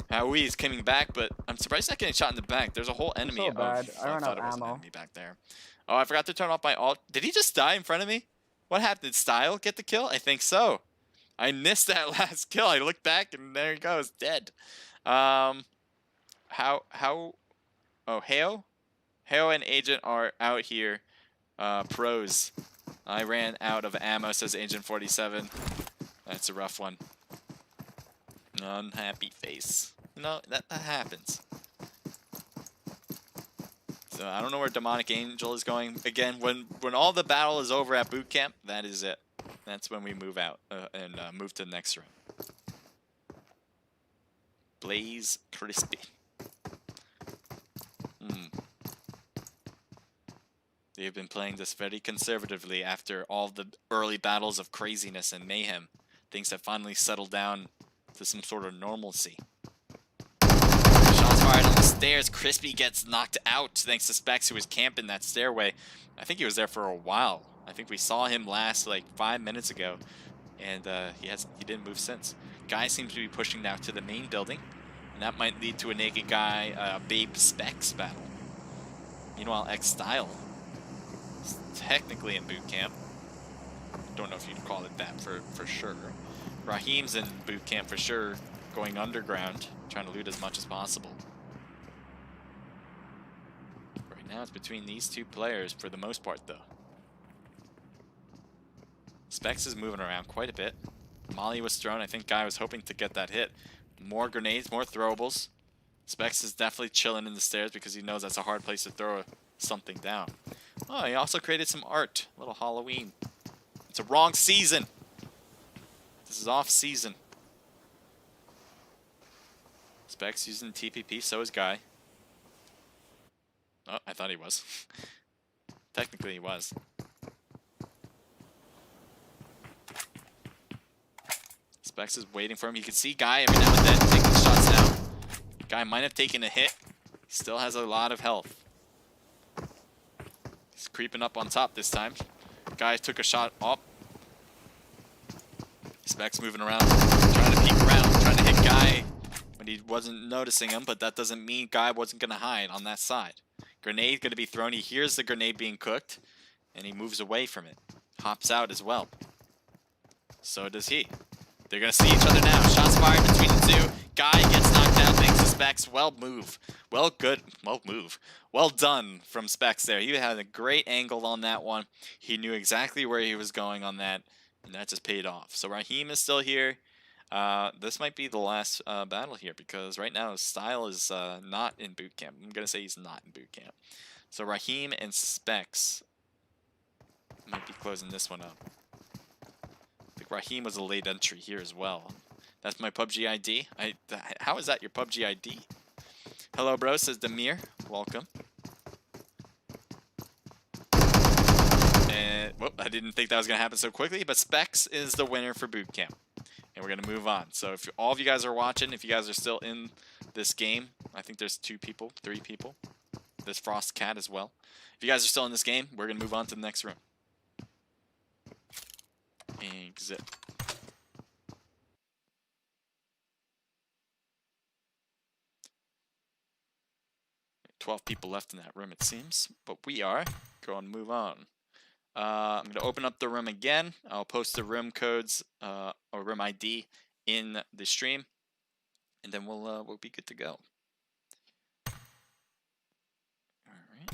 Howie is coming back, but I'm surprised he's not getting shot in the back. There's a whole enemy. So bad. I ran thought out it was an ammo. enemy back there. Oh, I forgot to turn off my alt. Did he just die in front of me? What happened? Did Style get the kill? I think so. I missed that last kill. I looked back, and there he goes, dead. Oh, Heo? Heo and Agent are out here. Pros. I ran out of ammo, says Agent 47. That's a rough one. Unhappy face. You know, that happens. So I don't know where Demonic Angel is going. Again, when all the battle is over at boot camp, that is it. That's when we move out and move to the next room. Blaze Crispy. They've been playing this very conservatively after all the early battles of craziness and mayhem. Things have finally settled down to some sort of normalcy. Shots fired on the stairs. Crispy gets knocked out thanks to Specs, who was camping that stairway. I think he was there for a while. I think we saw him last like 5 minutes ago, and he didn't move since. Guy seems to be pushing now to the main building, and that might lead to a naked guy, Babe Specs battle. Meanwhile, X-Style is technically in boot camp. Don't know if you'd call it that for sure. Raheem's in boot camp for sure, going underground, trying to loot as much as possible. Right now it's between these two players for the most part though. Specs is moving around quite a bit. Molly was thrown. I think Guy was hoping to get that hit. More grenades, more throwables. Specs is definitely chilling in the stairs because he knows that's a hard place to throw something down. Oh, he also created some art. A little Halloween. It's a wrong season. This is off season. Specs using TPP, so is Guy. Oh, I thought he was. Technically he was. Specs is waiting for him. You can see Guy every now and then taking shots now. Guy might have taken a hit. He still has a lot of health. He's creeping up on top this time. Guy took a shot up. Specs moving around, trying to peek around, trying to hit Guy when he wasn't noticing him, but that doesn't mean Guy wasn't going to hide on that side. Grenade going to be thrown. He hears the grenade being cooked, and he moves away from it. Hops out as well. So does he. They're going to see each other now. Shots fired between the two. Guy gets knocked out thanks to Specs. Well move. Well move. Well done from Specs there. He had a great angle on that one. He knew exactly where he was going on that, and that just paid off. So Raheem is still here. This might be the last battle here because right now Style is not in boot camp. I'm going to say he's not in boot camp. So Raheem and Specs might be closing this one up. I think Raheem was a late entry here as well. That's my PUBG ID. How is that your PUBG ID? Hello, bro, says Demir. Welcome. And, well, I didn't think that was going to happen so quickly, but Specs is the winner for boot camp. and we're gonna move on. So if all of you guys are watching, if you guys are still in this game, I think there's 2 people, 3 people. There's Frost Cat as well. If you guys are still in this game, we're gonna move on to the next room. Exit. 12 people left in that room, it seems, but we are going to move on. I'm going to open up the room again. I'll post the room codes or room ID in the stream, and then we'll be good to go. All right.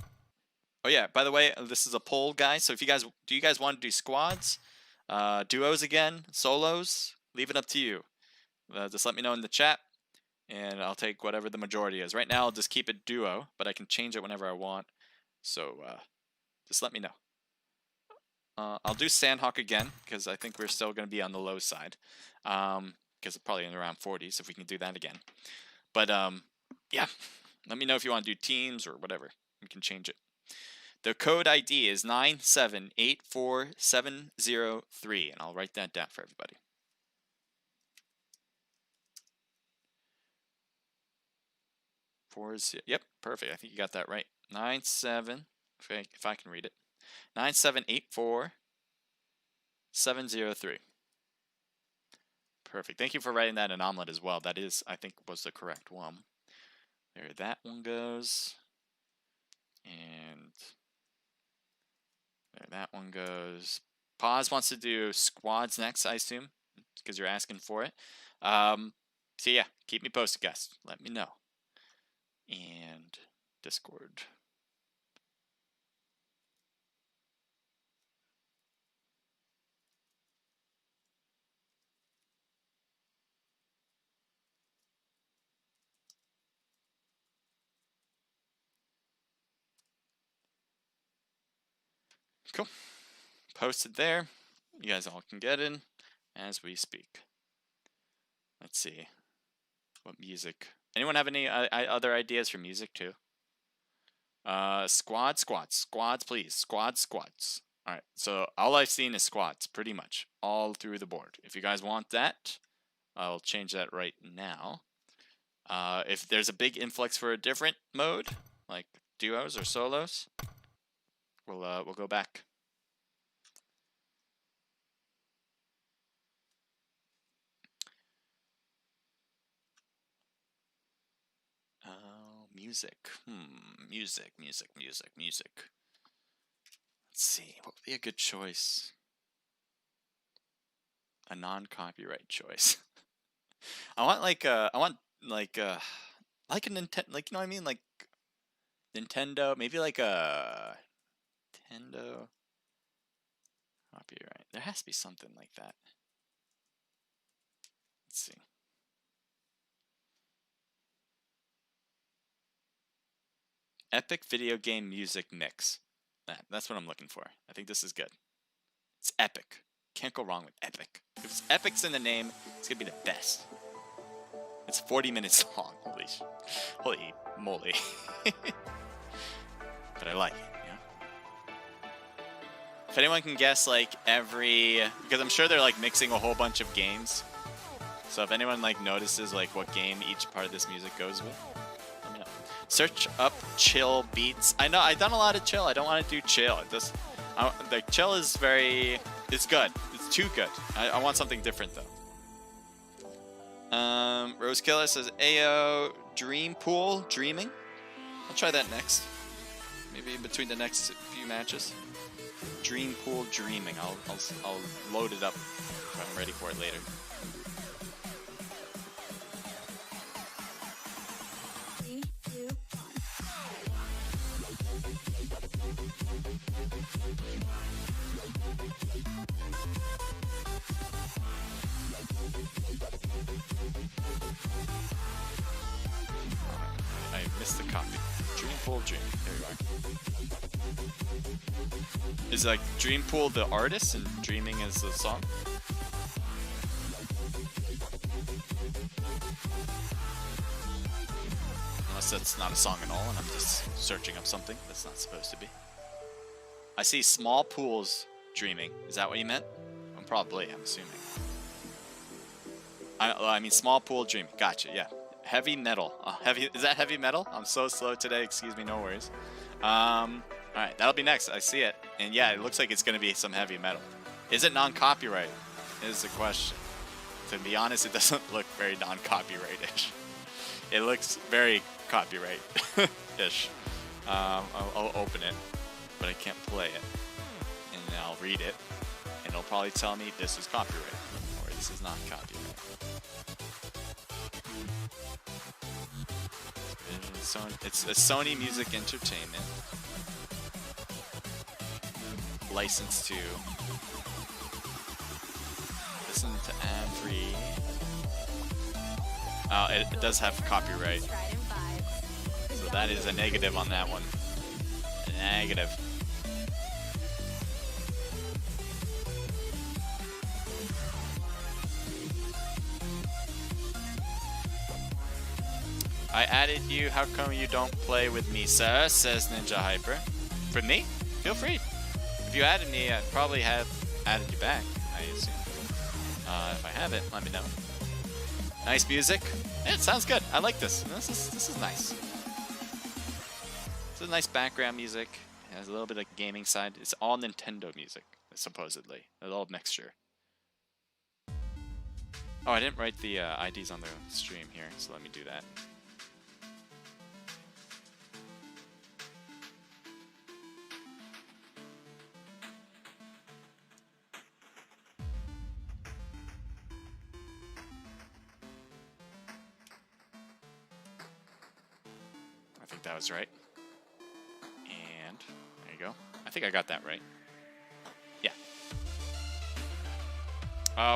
Oh yeah, by the way, this is a poll, guys. So if you guys do you guys want to do squads, duos again, solos? Leave it up to you. Just let me know in the chat, and I'll take whatever the majority is. Right now, I'll just keep it duo, but I can change it whenever I want. So just let me know. I'll do Sandhawk again, because I think we're still going to be on the low side. Because probably in around 40s, if we can do that again. But, yeah. Let me know if you want to do teams or whatever. We can change it. The code ID is 9784703, and I'll write that down for everybody. Yep, perfect. I think you got that right. 97, if I can read it. 9784703. Perfect. Thank you for writing that in omelet as well. That is, I think, was the correct one. There that one goes. And there that one goes. Paz wants to do squads next, I assume, because you're asking for it. So yeah, keep me posted, guys. Let me know. And Discord. Cool. Posted there. You guys all can get in as we speak. Let's see. What music? Anyone have any other ideas for music too? Squads, please. Squads. Alright, so all I've seen is squads, pretty much. All through the board. If you guys want that, I'll change that right now. If there's a big influx for a different mode, like duos or solos, we'll go back. Music. Music. Let's see. What would be a good choice? A non-copyright choice. I want like a Nintendo, like, you know what I mean? Like Nintendo, maybe like a Nintendo copyright. There has to be something like that. Let's see. Epic video game music mix. That's what I'm looking for. I think this is good. It's epic. Can't go wrong with epic. If epic's in the name, it's gonna be the best. It's 40 minutes long. Holy moly. But I like it, you know? If anyone can guess like because I'm sure they're like mixing a whole bunch of games. So if anyone like notices like what game each part of this music goes with, let me know. Search up chill beats. I know I've done a lot of chill. I don't want to do chill. Like chill is it's good. It's too good. I want something different though. Rose Killer says Ayo Dream Pool Dreaming. I'll try that next. Maybe in between the next few matches. Dream Pool Dreaming. I'll load it up if I'm ready for it later. I missed the copy. Dream Pool Dream. There you are. Is like Dream Pool the artist and Dreaming is the song? Unless that's not a song at all and I'm just searching up something that's not supposed to be. I see Small Pools Dreaming. Is that what you meant? I'm assuming. I mean, small pool dream. Gotcha. Yeah. Heavy metal. Heavy. Is that heavy metal? I'm so slow today. Excuse me. No worries. All right. That'll be next. I see it. And yeah, it looks like it's gonna be some heavy metal. Is it non-copyright? Is the question. To be honest, it doesn't look very non-copyright-ish. It looks very copyright-ish. I'll open it, but I can't play it. And then I'll read it, and it'll probably tell me this is copyright, or this is not copyright. It's a Sony Music Entertainment. Licensed to listen to ad-free. It does have copyright. So that is a negative on that one. Negative. I added you. How come you don't play with me, sir? Says Ninja Hyper. For me? Feel free. If you added me, I'd probably have added you back, I assume. If I haven't, let me know. Nice music. Yeah, it sounds good. I like this. This is nice. It's a nice background music. It has a little bit of gaming side. It's all Nintendo music, supposedly. A little mixture. Oh, I didn't write the IDs on the stream here, so let me do that. I think that was right. And there you go. I think I got that right. Yeah.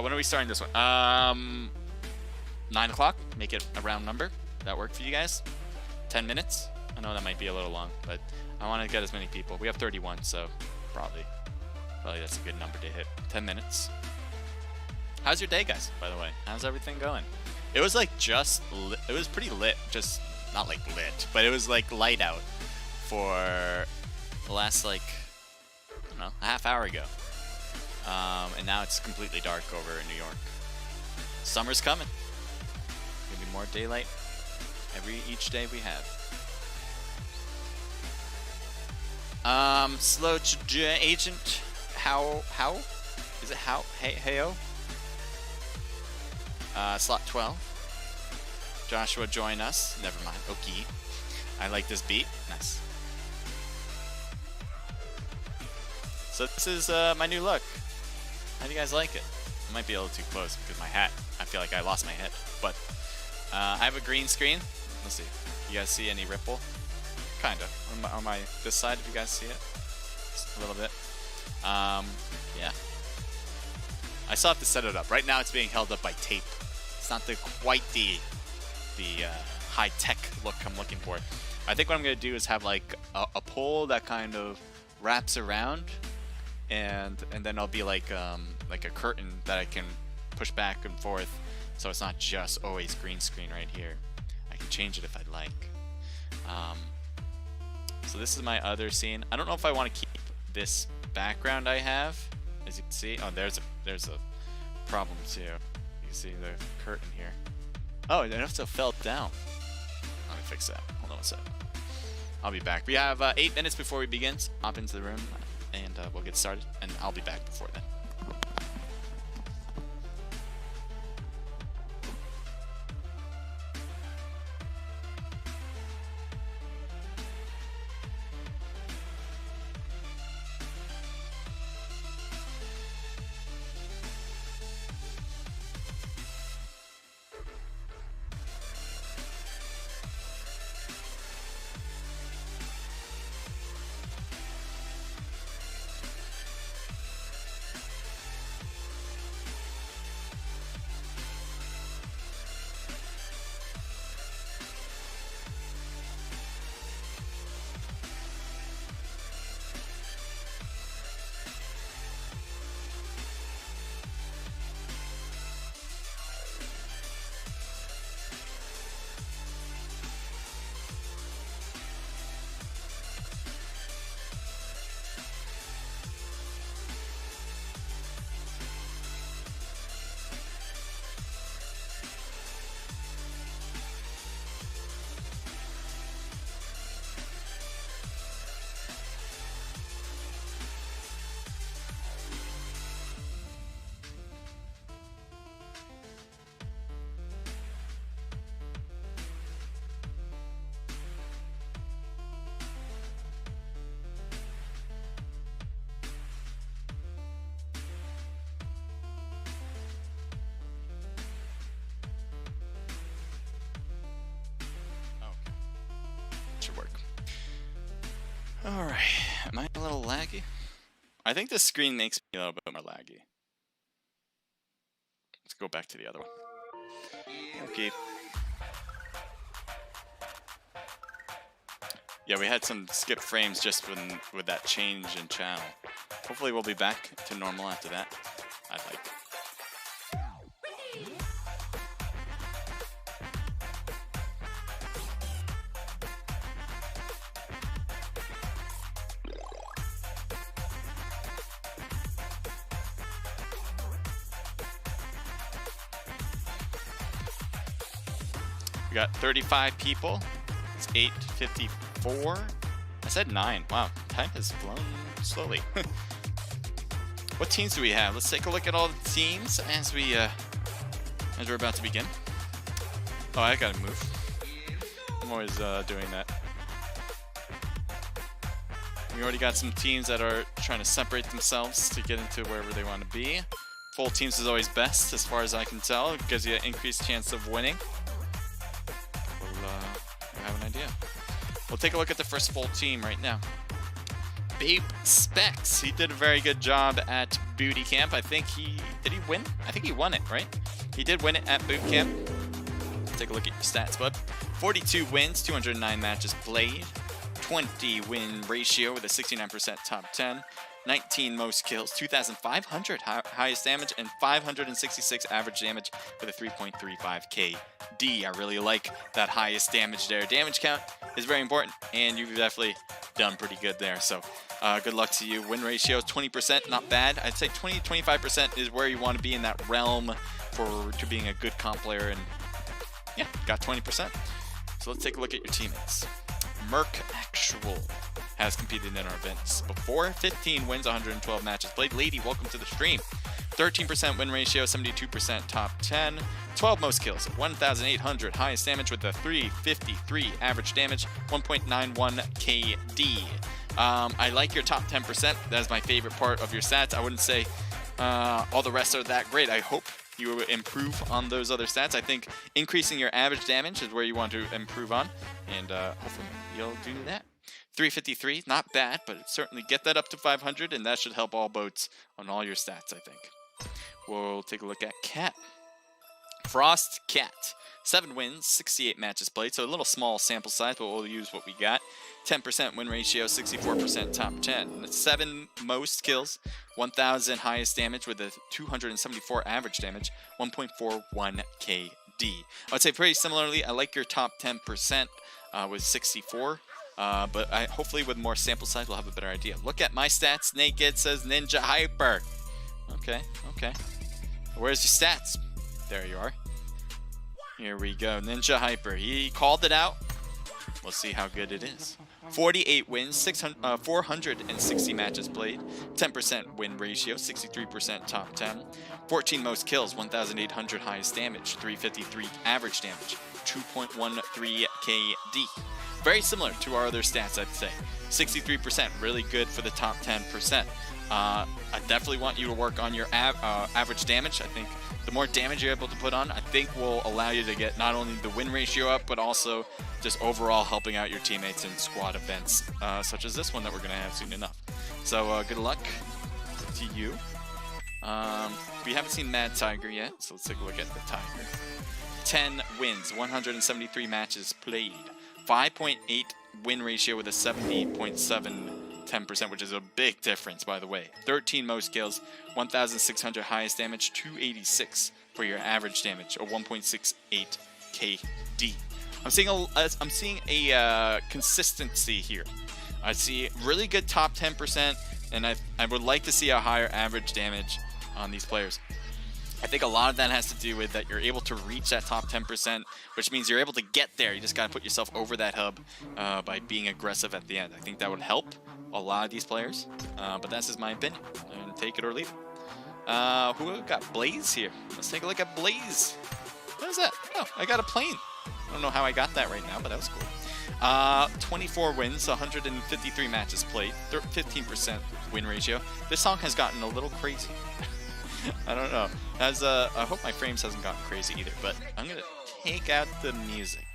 When are we starting this one? 9 o'clock. Make it a round number. That work for you guys? 10 minutes? I know that might be a little long, but I want to get as many people. We have 31, so probably that's a good number to hit. 10 minutes. How's your day, guys, by the way? How's everything going? It was like just lit. It was pretty lit. Just not like lit, but it was like light out for the last like, I don't know, a half hour ago. And now it's completely dark over in New York. Summer's coming. Gonna be more daylight each day we have. Slow agent. How? Is it how? Heyo? Slot 12. Joshua, join us. Never mind. Okay. I like this beat. Nice. So this is my new look. How do you guys like it? It might be a little too close because my hat. I feel like I lost my head. But I have a green screen. Let's see. You guys see any ripple? Kinda. On my this side, if you guys see it. Just a little bit. Yeah. I still have to set it up. Right now it's being held up by tape. It's not quite the high-tech look I'm looking for. I think what I'm going to do is have like a pole that kind of wraps around, and then I'll be like a curtain that I can push back and forth, so it's not just always green screen right here. I can change it if I'd like. So this is my other scene. I don't know if I want to keep this background I have. As you can see, oh, there's a problem too. You can see the curtain here. Oh, it also fell down. Let me fix that. Hold on a sec. I'll be back. We have 8 minutes before we begin. So hop into the room, and we'll get started. And I'll be back before then. Alright, am I a little laggy? I think this screen makes me a little bit more laggy. Let's go back to the other one. Okay. Yeah, we had some skip frames just with that change in channel. Hopefully we'll be back to normal after that. I'd like. We got 35 people. It's 8:54. I said 9. Wow, time has flown slowly. What teams do we have? Let's take a look at all the teams as we're about to begin. Oh, I gotta move. I'm always doing that. We already got some teams that are trying to separate themselves to get into wherever they want to be. Full teams is always best, as far as I can tell. It gives you an increased chance of winning. We'll have an idea. We'll take a look at the first full team right now. Babe Specs. He did a very good job at Booty Camp. I think did he win? I think he won it, right? He did win it at Boot Camp. Take a look at your stats, bud. 42 wins, 209 matches played. 20 win ratio with a 69% top 10. 19 most kills, 2,500 highest damage, and 566 average damage with a 3.35 KD. I really like that highest damage there. Damage count is very important, and you've definitely done pretty good there. So good luck to you. Win ratio 20%, not bad. I'd say 20-25% is where you want to be in that realm to being a good comp player, and yeah, got 20%. So let's take a look at your teammates. Merc Actual has competed in our events before. 15 wins, 112 matches played. Lady, welcome to the stream. 13% win ratio, 72% top 10. 12 most kills, 1,800 highest damage with a 353 average damage, 1.91 KD. I like your top 10%. That is my favorite part of your stats. I wouldn't say all the rest are that great. I hope you improve on those other stats. I think increasing your average damage is where you want to improve on, and hopefully you'll do that. 353, not bad, but certainly get that up to 500, and that should help all boats on all your stats, I think. We'll take a look at Cat. Frost Cat. 7 wins, 68 matches played, so a little small sample size, but we'll use what we got. 10% win ratio, 64% top 10. 7 most kills, 1,000 highest damage with a 274 average damage, 1.41 KD. I would say pretty similarly, I like your top 10% with 64. But hopefully with more sample size, we'll have a better idea. Look at my stats. Naked says Ninja Hyper. Okay. Where's your stats? There you are. Here we go. Ninja Hyper. He called it out. We'll see how good it is. 48 wins, 460 matches played. 10% win ratio, 63% top 10. 14 most kills, 1,800 highest damage, 353 average damage, 2.13 KD. Very similar to our other stats, I'd say. 63%, really good for the top 10%. I definitely want you to work on your average damage. I think the more damage you're able to put on, I think will allow you to get not only the win ratio up, but also just overall helping out your teammates in squad events, such as this one that we're going to have soon enough. So good luck to you. We haven't seen Mad Tiger yet, so let's take a look at the Tiger. 10 wins, 173 matches played. 5.8 win ratio with a 70.7%, which is a big difference, by the way. 13 most kills, 1,600 highest damage, 286 for your average damage, or 1.68 KD. I'm seeing a consistency here. I see really good top 10%, and I would like to see a higher average damage on these players. I think a lot of that has to do with that you're able to reach that top 10%, which means you're able to get there. You just got to put yourself over that hub by being aggressive at the end. I think that would help a lot of these players, but that's just my opinion. And take it or leave it. Who got Blaze here? Let's take a look at Blaze. What is that? Oh, I got a plane. I don't know how I got that right now, but that was cool. 24 wins, 153 matches played, 15% win ratio. This song has gotten a little crazy. I don't know. I hope my frames hasn't gotten crazy either, but I'm gonna take out the music.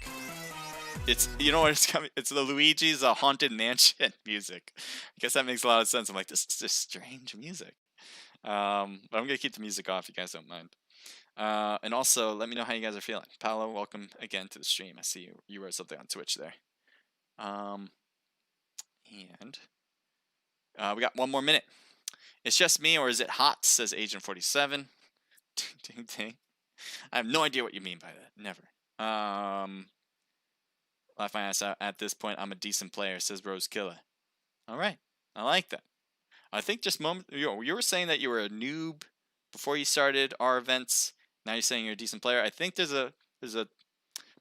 It's, you know what it's coming? It's the Luigi's Haunted Mansion music. I guess that makes a lot of sense. I'm like, this is just strange music. But I'm gonna keep the music off. You guys don't mind. And also, let me know how you guys are feeling. Paolo, welcome again to the stream. I see you wrote something on Twitch there. And we got 1 more minute. It's just me, or is it hot? Says Agent 47. Ding ding. I have no idea what you mean by that. Never. Laugh my ass out. At this point, I'm a decent player, says Rose Killer. All right, I like that. I think just you were saying that you were a noob before you started our events. Now you're saying you're a decent player. I think there's a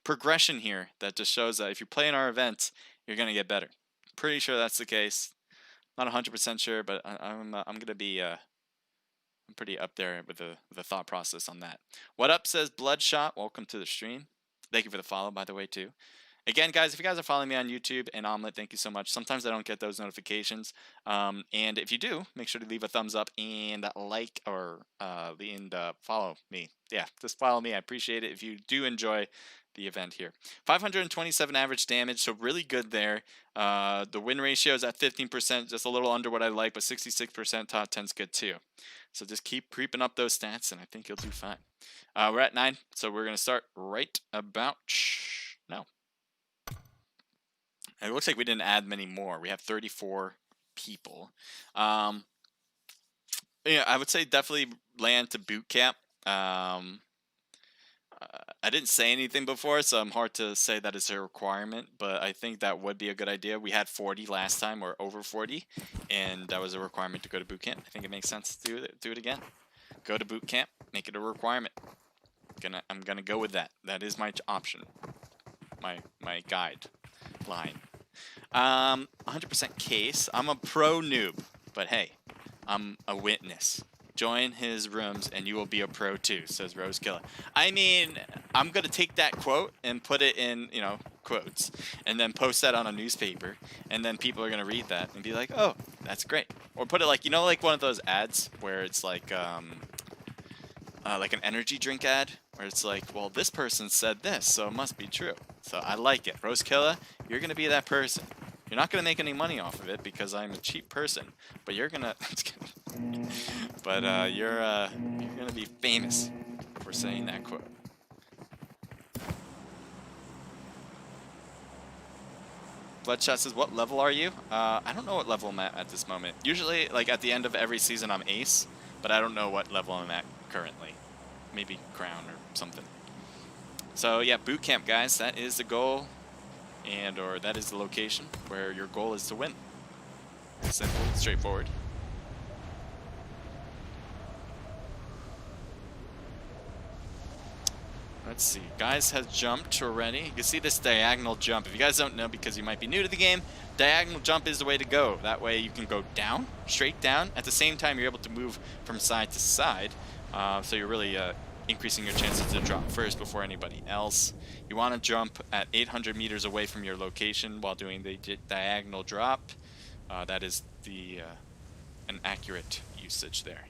progression here that just shows that if you play in our events, you're gonna get better. Pretty sure that's the case. Not 100% sure, but I'm gonna be I'm pretty up there with the thought process on that. What up, says Bloodshot. Welcome to the stream. Thank you for the follow, by the way, too. Again, guys, if you guys are following me on YouTube and Omelette, thank you so much. Sometimes I don't get those notifications. And if you do, make sure to leave a thumbs up and like or follow me. Yeah, just follow me. I appreciate it if you do enjoy the event here. 527 average damage, so really good there. The win ratio is at 15%, just a little under what I like, but 66% top 10's good too. So just keep creeping up those stats, and I think you'll do fine. We're at 9, so we're going to start right about now. It looks like we didn't add many more. We have 34 people. Yeah, I would say definitely land to boot camp. I didn't say anything before, so I'm hard to say that it's a requirement, but I think that would be a good idea. We had 40 last time, or over 40, and that was a requirement to go to boot camp. I think it makes sense to do it again. Go to boot camp, make it a requirement. I'm gonna go with that. That is my option, my guide line. 100% case. I'm a pro noob, but hey, I'm a witness. Join his rooms and you will be a pro too, says Rose Killer. I mean, I'm gonna take that quote and put it in, quotes, and then post that on a newspaper, and then people are gonna read that and be like, oh, that's great. Or put it like, like one of those ads where it's like an energy drink ad, where it's like, well, this person said this, so it must be true. So I like it. Rose Killer, you're gonna be that person. You're not gonna make any money off of it because I'm a cheap person, but you're gonna. But you're gonna be famous for saying that quote. Bloodshot says, "What level are you?" I don't know what level I'm at this moment. Usually, like at the end of every season, I'm ace, but I don't know what level I'm at currently. Maybe crown or something. So yeah, boot camp, guys. That is the goal. Or that is the location where your goal is to win. Simple, straightforward. Let's see. Guys has jumped already. You can see this diagonal jump. If you guys don't know, because you might be new to the game, diagonal jump is the way to go. That way you can go down, straight down. At the same time, you're able to move from side to side. So you're really increasing your chances to drop first before anybody else. You want to jump at 800 meters away from your location while doing the diagonal drop. That is an accurate usage there.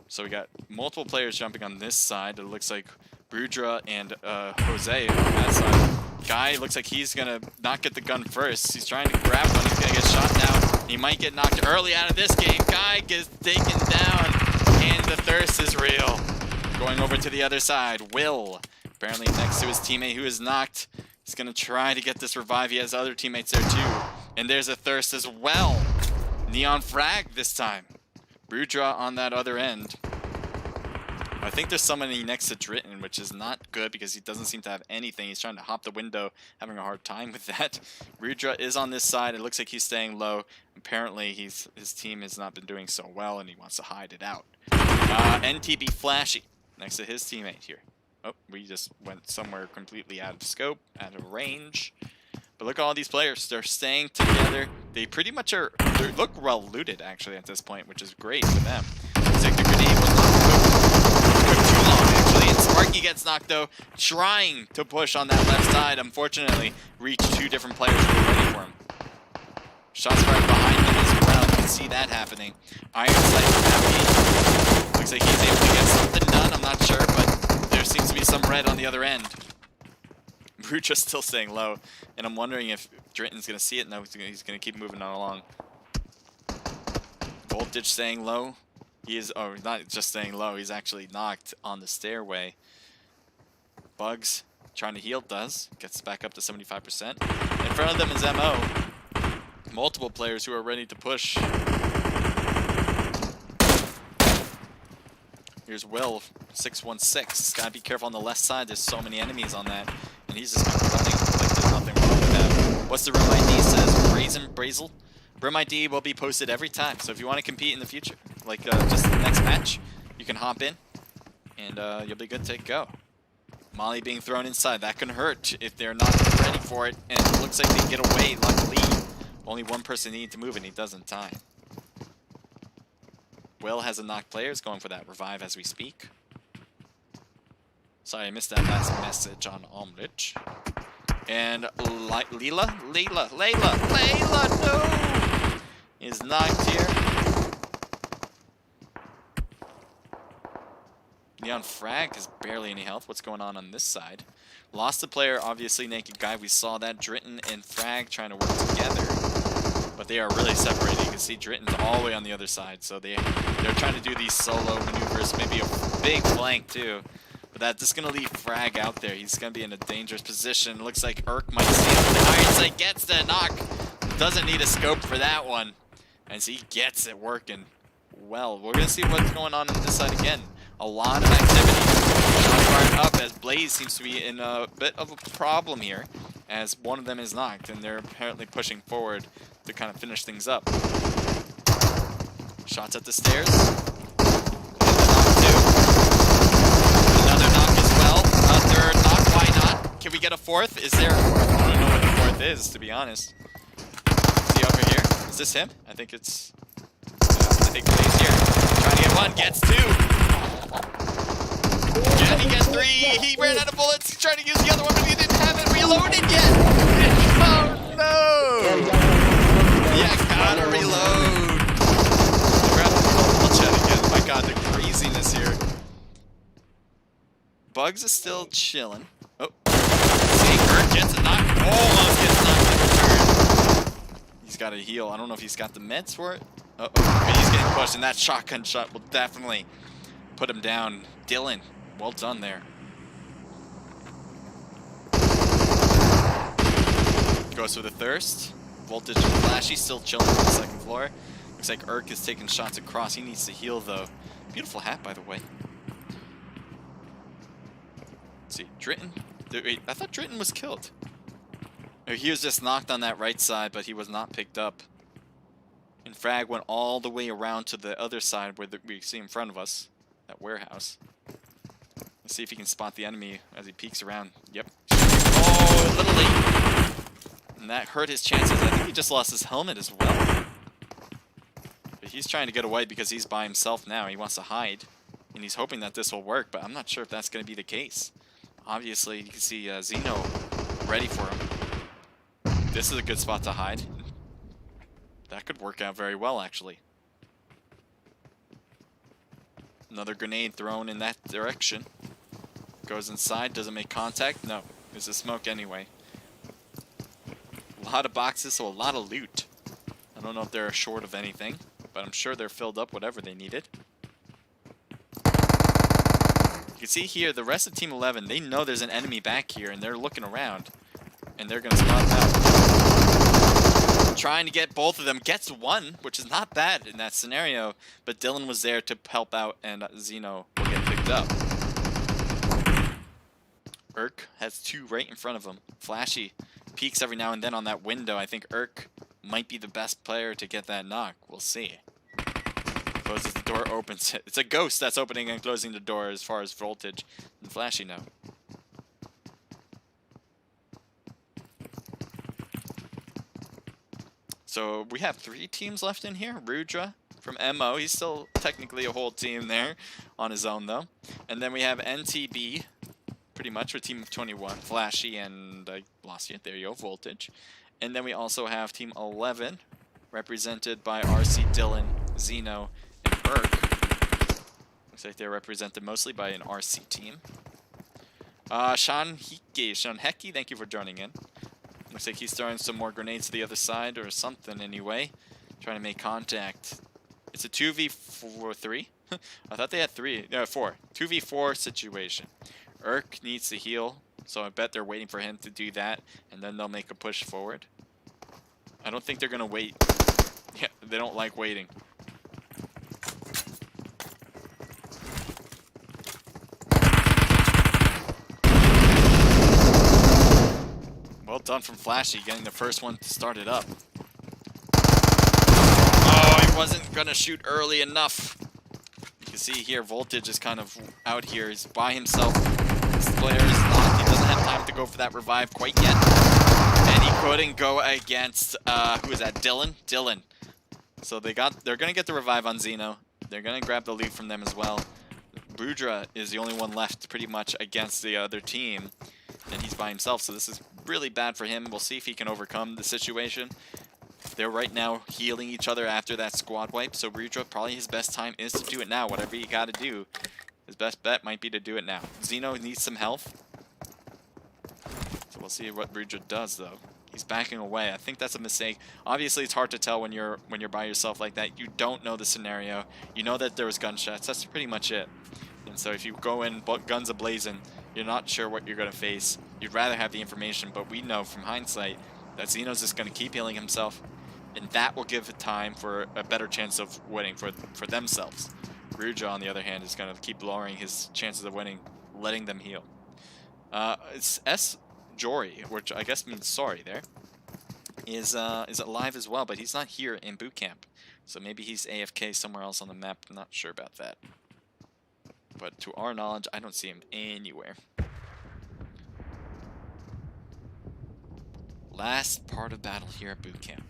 So we got multiple players jumping on this side. It looks like Brudra and Jose on that side. Guy looks like he's gonna not get the gun first. He's trying to grab one. He's gonna get shot now. He might get knocked early out of this game. Guy gets taken down, and the thirst is real. Going over to the other side, Will, apparently next to his teammate who is knocked. He's going to try to get this revive. He has other teammates there too. And there's a thirst as well. Neon frag this time. Brudra on that other end. I think there's somebody next to Dritten, which is not good because he doesn't seem to have anything. He's trying to hop the window, having a hard time with that. Brudra is on this side. It looks like he's staying low. Apparently his team has not been doing so well and he wants to hide it out. NTB Flashy next to his teammate here. Oh, we just went somewhere completely out of scope, out of range. But look at all these players. They're staying together. They pretty much they look well looted, actually, at this point, which is great for them. Looks like the grenade was not took too long, actually. And Sparky gets knocked, though, trying to push on that left side. Unfortunately, reached two different players who were waiting for him. Shots fired behind him as well. You can see that happening. Iron Sight happy. Looks like he's able to get something done. I'm not sure, but there seems to be some red on the other end. Rudra's still staying low, and I'm wondering if Dritton's gonna see it. No, he's gonna keep moving on along. Voltage staying low. He is, oh, not just staying low. He's actually knocked on the stairway. Bugs trying to heal, does. Gets back up to 75%. In front of them is MO. Multiple players who are ready to push. Here's Will, 616. Gotta be careful on the left side. There's so many enemies on that. And he's just running like there's nothing wrong with that. What's the room ID says? Brazel? Room ID will be posted every time. So if you want to compete in the future, like just the next match, you can hop in and you'll be good to go. Molly being thrown inside. That can hurt if they're not ready for it. And it looks like they get away, luckily. Only one person needed to move and he does in time. Will has a knocked player, is going for that revive as we speak. Sorry, I missed that last message on Omrich. And Layla, no! Is knocked here. Neon Frag has barely any health. What's going on this side? Lost the player, obviously naked guy. We saw that. Dritton and Frag trying to work together. But they are really separated. You can see Dritton's all the way on the other side. So they're trying to do these solo maneuvers, maybe a big flank too. But that's going to leave Frag out there. He's going to be in a dangerous position. Looks like Urk might see him. The Iron Sight gets the knock. Doesn't need a scope for that one. As he gets it working well. We're going to see what's going on this side again. A lot of activity. Shot fired up as Blaze seems to be in a bit of a problem here. As one of them is knocked. And they're apparently pushing forward to kind of finish things up. Shots at the stairs. Another knock as well. Another knock, why not? Can we get a fourth? Is there... I don't know what the fourth is, to be honest. See over here? Is this him? I think it's... I think he's here. Trying to get one, gets two. And he gets three. He ran out of bullets. He's trying to use the other one, but he didn't have it reloaded yet. Oh no! Yeah, gotta reload. We'll chat again. Oh my god, the craziness here. Bugs is still chilling. Oh. See, Kurt gets a knock. Almost gets knocked in return. He's got to heal. I don't know if he's got the meds for it. Uh-oh. But he's getting pushed, and that shotgun shot will definitely put him down. Dylan, well done there. Goes for the thirst. Voltage and Flashy still chilling on the second floor. Looks like Urk is taking shots across. He needs to heal, though. Beautiful hat, by the way. Let's see, Dritton. Wait, I thought Dritton was killed. He was just knocked on that right side, but he was not picked up. And Frag went all the way around to the other side where we see in front of us, that warehouse. Let's see if he can spot the enemy as he peeks around. Yep. Oh, a little late. And that hurt his chances. I think he just lost his helmet as well. But he's trying to get away because he's by himself now. He wants to hide. And he's hoping that this will work, but I'm not sure if that's going to be the case. Obviously, you can see Zeno ready for him. This is a good spot to hide. That could work out very well, actually. Another grenade thrown in that direction. Goes inside, doesn't make contact. No, it's a smoke anyway. A lot of boxes, so a lot of loot. I don't know if they're short of anything, but I'm sure they're filled up whatever they needed. You can see here, the rest of Team 11, they know there's an enemy back here, and they're looking around. And they're going to spot out. Trying to get both of them. Gets one, which is not bad in that scenario. But Dylan was there to help out, and Zeno will get picked up. Urk has two right in front of him. Flashy peeks every now and then on that window. I think Urk might be the best player to get that knock. We'll see. Closes the door, opens it. It's a ghost that's opening and closing the door as far as Voltage and Flashy know. So we have 3 teams left in here. Rudra from MO. He's still technically a whole team there on his own, though. And then we have NTB, pretty much, with Team of 21. Flashy and I lost you. There you go, Voltage. And then we also have Team 11, represented by RC Dylan, Zeno, and Urk. Looks like they're represented mostly by an RC team. Sean Heki, thank you for joining in. Looks like he's throwing some more grenades to the other side or something anyway. Trying to make contact. It's a 2v4-3. I thought they had 3. No, 4. 2v4 situation. Urk needs to heal, so I bet they're waiting for him to do that, and then they'll make a push forward. I don't think they're going to wait. Yeah, they don't like waiting. Well done from Flashy, getting the first one to start it up. Oh, he wasn't going to shoot early enough. You can see here, Voltage is kind of out here. He's by himself. This player is not. He doesn't have time to go for that revive quite yet. And he couldn't go against, who is that? Dylan. So they're going to get the revive on Xeno. They're going to grab the lead from them as well. Budra is the only one left pretty much against the other team. And he's by himself, so this is really bad for him. We'll see if he can overcome the situation. They're right now healing each other after that squad wipe, so Budra, probably his best time is to do it now. Whatever you got to do, his best bet might be to do it now. Xeno needs some health. So we'll see what Budra does, though. He's backing away. I think that's a mistake. Obviously, it's hard to tell when you're by yourself like that. You don't know the scenario. You know that there was gunshots. That's pretty much it. And so if you go in guns a-blazing, you're not sure what you're going to face. You'd rather have the information, but we know from hindsight that Xeno's just going to keep healing himself, and that will give it time for a better chance of winning for themselves. Ruja, on the other hand, is going to keep lowering his chances of winning, letting them heal. It's S. Jory, which I guess means sorry there, is alive as well, but he's not here in boot camp. So maybe he's AFK somewhere else on the map. I'm not sure about that. But to our knowledge, I don't see him anywhere. Last part of battle here at boot camp.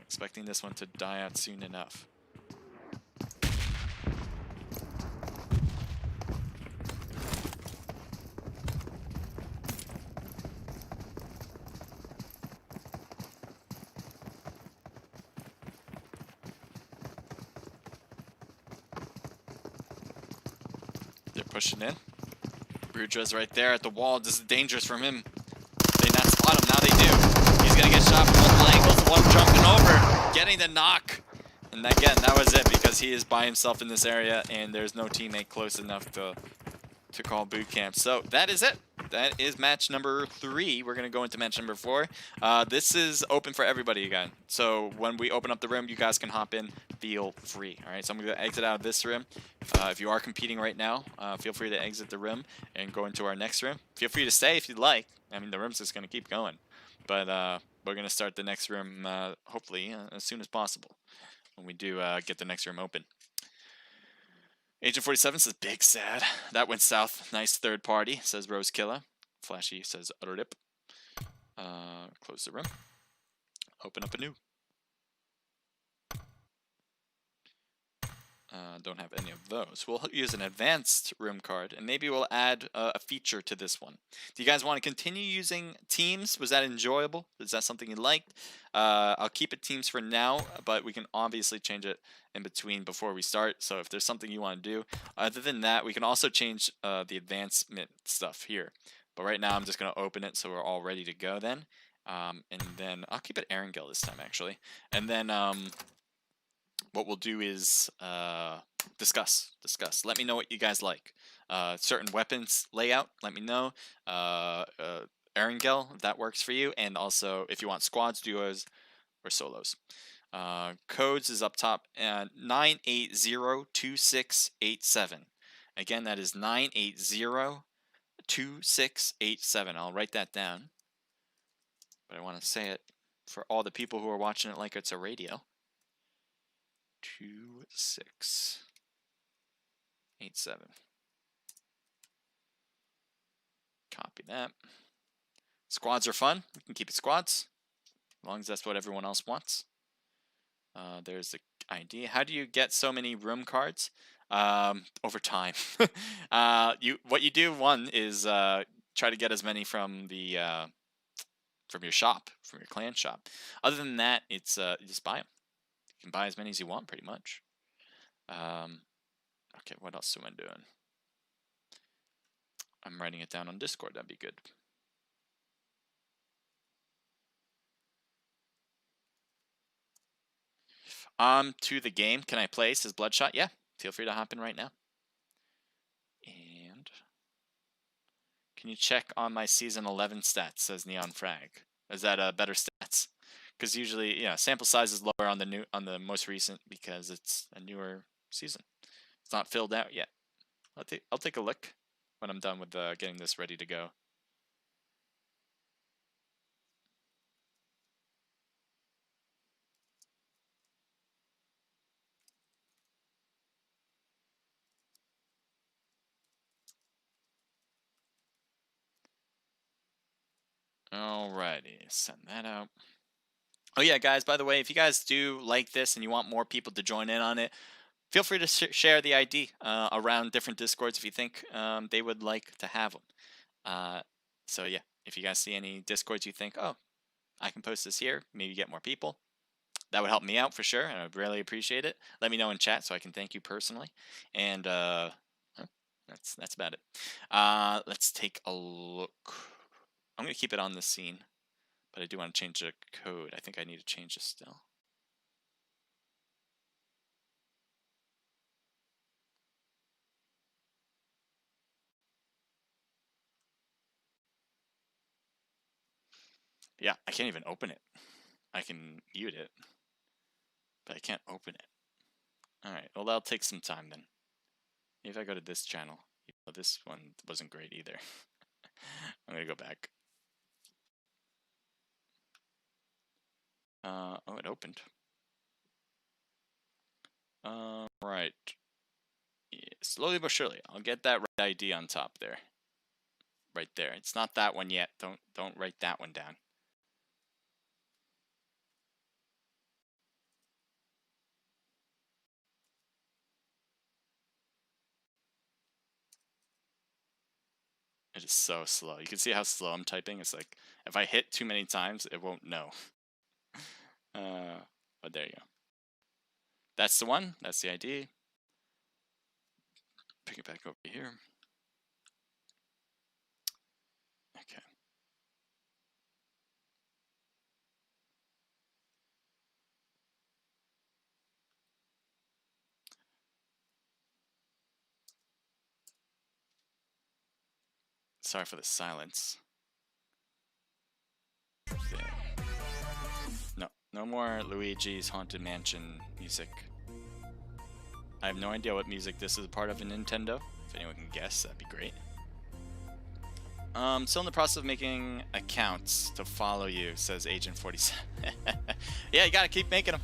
Expecting this one to die out soon enough. They're pushing in. Brudra's right there at the wall. This is dangerous from him. They not spot him. Now they do. He's going to get shot from multiple angles. One jumping over. Getting the knock. And again, that was it, because he is by himself in this area and there's no teammate close enough to call boot camp. So that is it. That is match number 3. We're going to go into match number 4. This is open for everybody again. So when we open up the room, you guys can hop in. Feel free. All right, so I'm going to exit out of this room. If you are competing right now, feel free to exit the room and go into our next room. Feel free to stay if you'd like. I mean, the room's just going to keep going. But we're going to start the next room, hopefully, as soon as possible when we do get the next room open. Agent 47 says, big sad. That went south. Nice third party, says Rose Killer. Flashy says, rip. Close the room. Open up a new. Don't have any of those. We'll use an advanced room card, and maybe we'll add a feature to this one. Do you guys want to continue using teams? Was that enjoyable? Is that something you liked? I'll keep it teams for now, but we can obviously change it in between before we start. So if there's something you want to do, other than that, we can also change the advancement stuff here. But right now, I'm just going to open it so we're all ready to go then. And then I'll keep it Erangel this time, actually. And then what we'll do is discuss. Let me know what you guys like. Certain weapons layout, let me know. Erangel, if that works for you. And also, if you want squads, duos, or solos. Codes is up top, 9802687. Again, that is 9802687. I'll write that down. But I want to say it for all the people who are watching it like it's a radio. 2687. Copy that. Squads are fun. We can keep it squads, as long as that's what everyone else wants. There's the idea. How do you get so many room cards? Over time. What you do, one is try to get as many from the from your shop, from your clan shop. Other than that, it's you just buy them. You can buy as many as you want, pretty much. Okay, what else am I doing? I'm writing it down on Discord. That'd be good. To the game. Can I play? Says Bloodshot. Yeah. Feel free to hop in right now. And can you check on my season 11 stats? Says Neon Frag. Is that better stats? Because usually, yeah, sample size is lower on the most recent because it's a newer season. It's not filled out yet. I'll take a look when I'm done with getting this ready to go. Alrighty, send that out. Oh yeah, guys, by the way, if you guys do like this and you want more people to join in on it, feel free to share the ID around different Discords if you think they would like to have them. So yeah, if you guys see any Discords you think, oh, I can post this here, maybe get more people, that would help me out for sure, and I'd really appreciate it. Let me know in chat so I can thank you personally. And that's about it. Let's take a look. I'm going to keep it on the scene, but I do want to change the code. I think I need to change this still. Yeah, I can't even open it. I can mute it, but I can't open it. Alright, well that'll take some time then. If I go to this channel, this one wasn't great either. I'm going to go back. Oh, it opened. Right. Yeah, slowly but surely, I'll get that right ID on top there. Right there. It's not that one yet. Don't write that one down. It is so slow. You can see how slow I'm typing. It's like, if I hit too many times, it won't know. But there you go. That's the one. That's the ID. Pick it back over here. Okay. Sorry for the silence. There. No more Luigi's Haunted Mansion music. I have no idea what music this is a part of in Nintendo. If anyone can guess, that'd be great. Still in the process of making accounts to follow you, says Agent 47. Yeah, you gotta keep making them.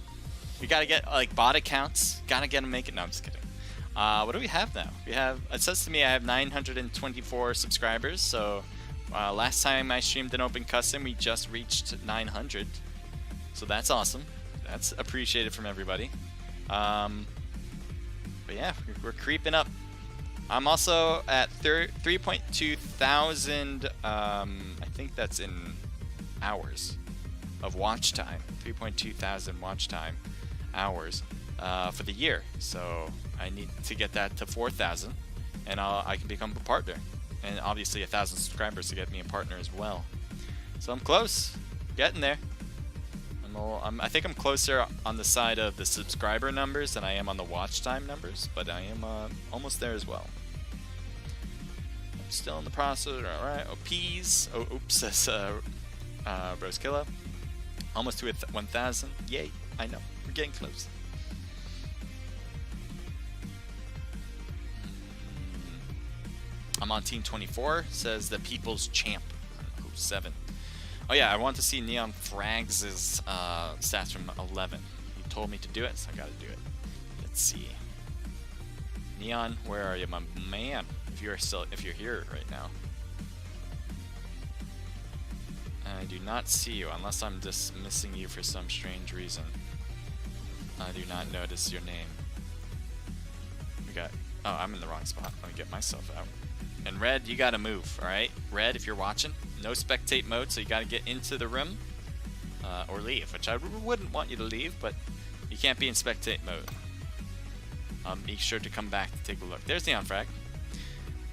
You gotta get like bot accounts. Gotta get them making. No, I'm just kidding. What do we have now? We have. It says to me I have 924 subscribers. So last time I streamed an open custom, we just reached 900. So that's awesome. That's appreciated from everybody. But yeah, we're creeping up. I'm also at 3.2 thousand. I think that's in hours of watch time. 3.2 thousand watch time hours for the year. So I need to get that to 4,000, and I can become a partner. And obviously 1,000 subscribers to get me a partner as well. So I'm close, getting there. I think I'm closer on the side of the subscriber numbers than I am on the watch time numbers, but I am almost there as well. I'm still in the process. All right. Oh, peas. Oh, oops. Says Rose Killa. Almost to 1,000. Yay! I know. We're getting close. I'm on team 24. Says the People's Champ. 07. Oh yeah, I want to see Neon Frags' stats from 11. He told me to do it, so I gotta do it. Let's see. Neon, where are you, my man? If you're here right now. I do not see you, unless I'm just missing you for some strange reason. I do not notice your name. Oh, I'm in the wrong spot. Let me get myself out. And Red, you gotta move, alright? Red, if you're watching, no spectate mode, so you gotta get into the room or leave, which I wouldn't want you to leave, but you can't be in spectate mode. Make sure to come back to take a look. There's Neon Frag.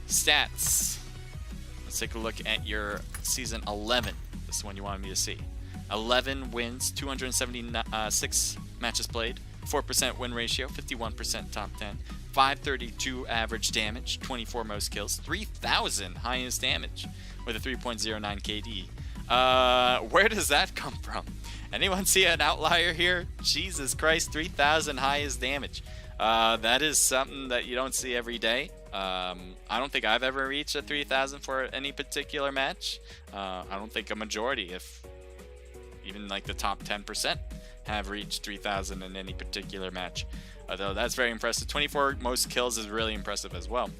Stats. Let's take a look at your season 11. This is one you wanted me to see. 11 wins, 276 matches played, 4% win ratio, 51% top 10, 532 average damage, 24 most kills, 3,000 highest damage with a 3.09 KD. Where does that come from? Anyone see an outlier here? Jesus Christ, 3,000 highest damage. That is something that you don't see every day. I don't think I've ever reached a 3,000 for any particular match. I don't think a majority, if even like the top 10%, have reached 3,000 in any particular match. Although that's very impressive. 24 most kills is really impressive as well.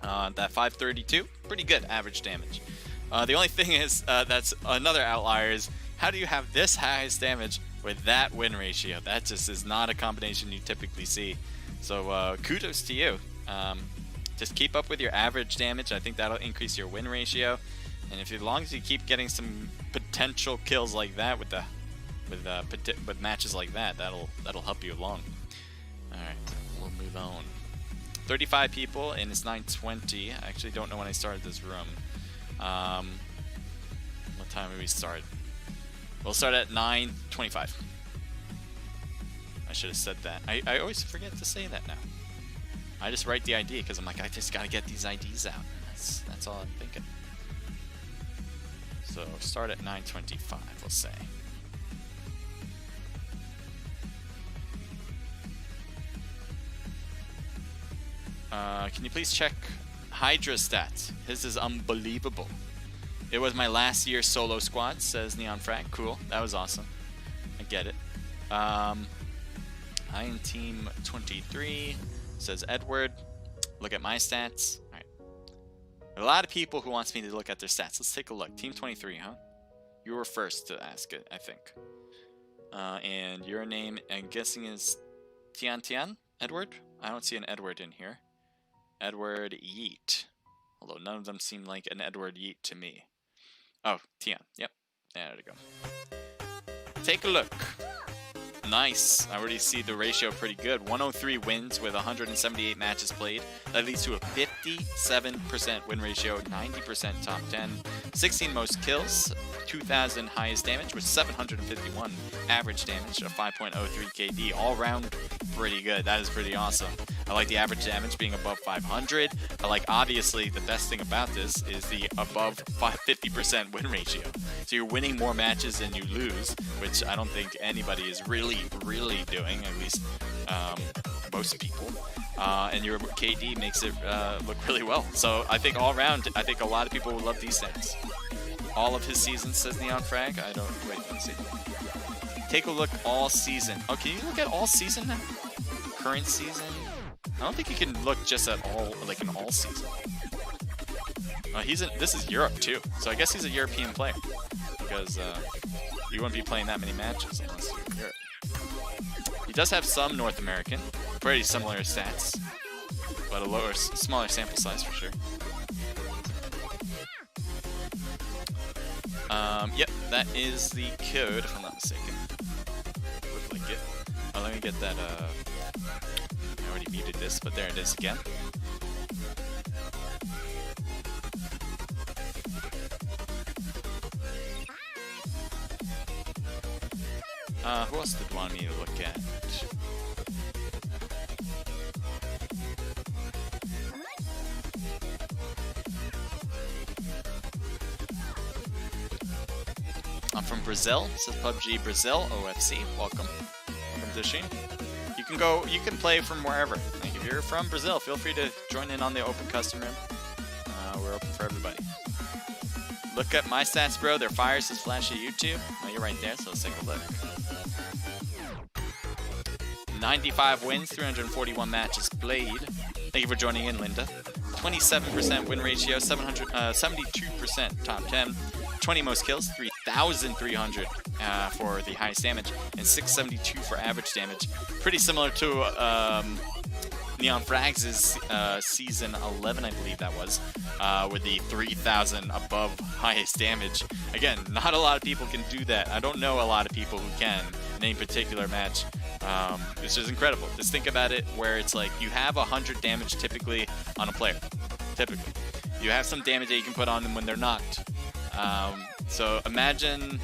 That 532, pretty good average damage. The only thing is, that's another outlier, is how do you have this highest damage with that win ratio? That just is not a combination you typically see. So kudos to you. Just keep up with your average damage. I think that'll increase your win ratio. And as long as you keep getting some potential kills like that with matches like that, that'll help you along. All right, we'll move on. 35 people, and it's 9:20. I actually don't know when I started this room. What time did we start? We'll start at 9:25. I should have said that. I always forget to say that now. I just write the ID because I'm like, I just gotta get these IDs out. That's all I'm thinking. So start at 9:25, we'll say. Can you please check Hydra stats? His is unbelievable. It was my last year solo squad, says Neon Frag. Cool, that was awesome. I get it. I am team 23, says Edward. Look at my stats. All right. A lot of people who wants me to look at their stats. Let's take a look. Team 23, huh? You were first to ask it, I think. And your name, I'm guessing, is Tian, Edward? I don't see an Edward in here. Edward Yeet. Although none of them seem like an Edward Yeet to me. Oh, Tian. Yep. There we go. Take a look. Nice. I already see the ratio pretty good. 103 wins with 178 matches played. That leads to a 57% win ratio, 90% top 10, 16 most kills, 2,000 highest damage with 751 average damage, a 5.03 KD. All round pretty good. That is pretty awesome. I like the average damage being above 500. I like, obviously, the best thing about this is the above 50% win ratio. So you're winning more matches than you lose, which I don't think anybody is really doing, at least most people. And your KD makes it look really well. So I think all around, I think a lot of people will love these stats. All of his seasons, says Neon Frag. I don't, wait, let's see. Take a look all season. Oh, can you look at all season now? Current season? I don't think you can look just at all, like an all season. This is Europe too, so I guess he's a European player, because you wouldn't be playing that many matches unless you're in Europe. He does have some North American, pretty similar stats, but a smaller sample size for sure. Yep, that is the code, if I'm not mistaken. Look like it. Oh, let me get that, I already muted this, but there it is again. Who else did want me to look at? I'm from Brazil, says PUBG Brazil, OFC, welcome. Welcome to the stream. You can play from wherever. Like, if you're from Brazil, feel free to join in on the open custom room. We're open for everybody. Look at my stats, bro. They're fire, says Flash at YouTube. Oh, you're right there, so let's take a look. 95 wins, 341 matches played. Thank you for joining in, Linda. 27% win ratio, 72% top 10, 20 most kills, 3,300 for the highest damage, and 672 for average damage. Pretty similar to Neon Frags' season 11, I believe that was, with the 3,000 above highest damage. Again, not a lot of people can do that. I don't know a lot of people who can in any particular match. It's just incredible. Just think about it where it's like you have 100 damage typically on a player. Typically. you have some damage that you can put on them when they're knocked. So imagine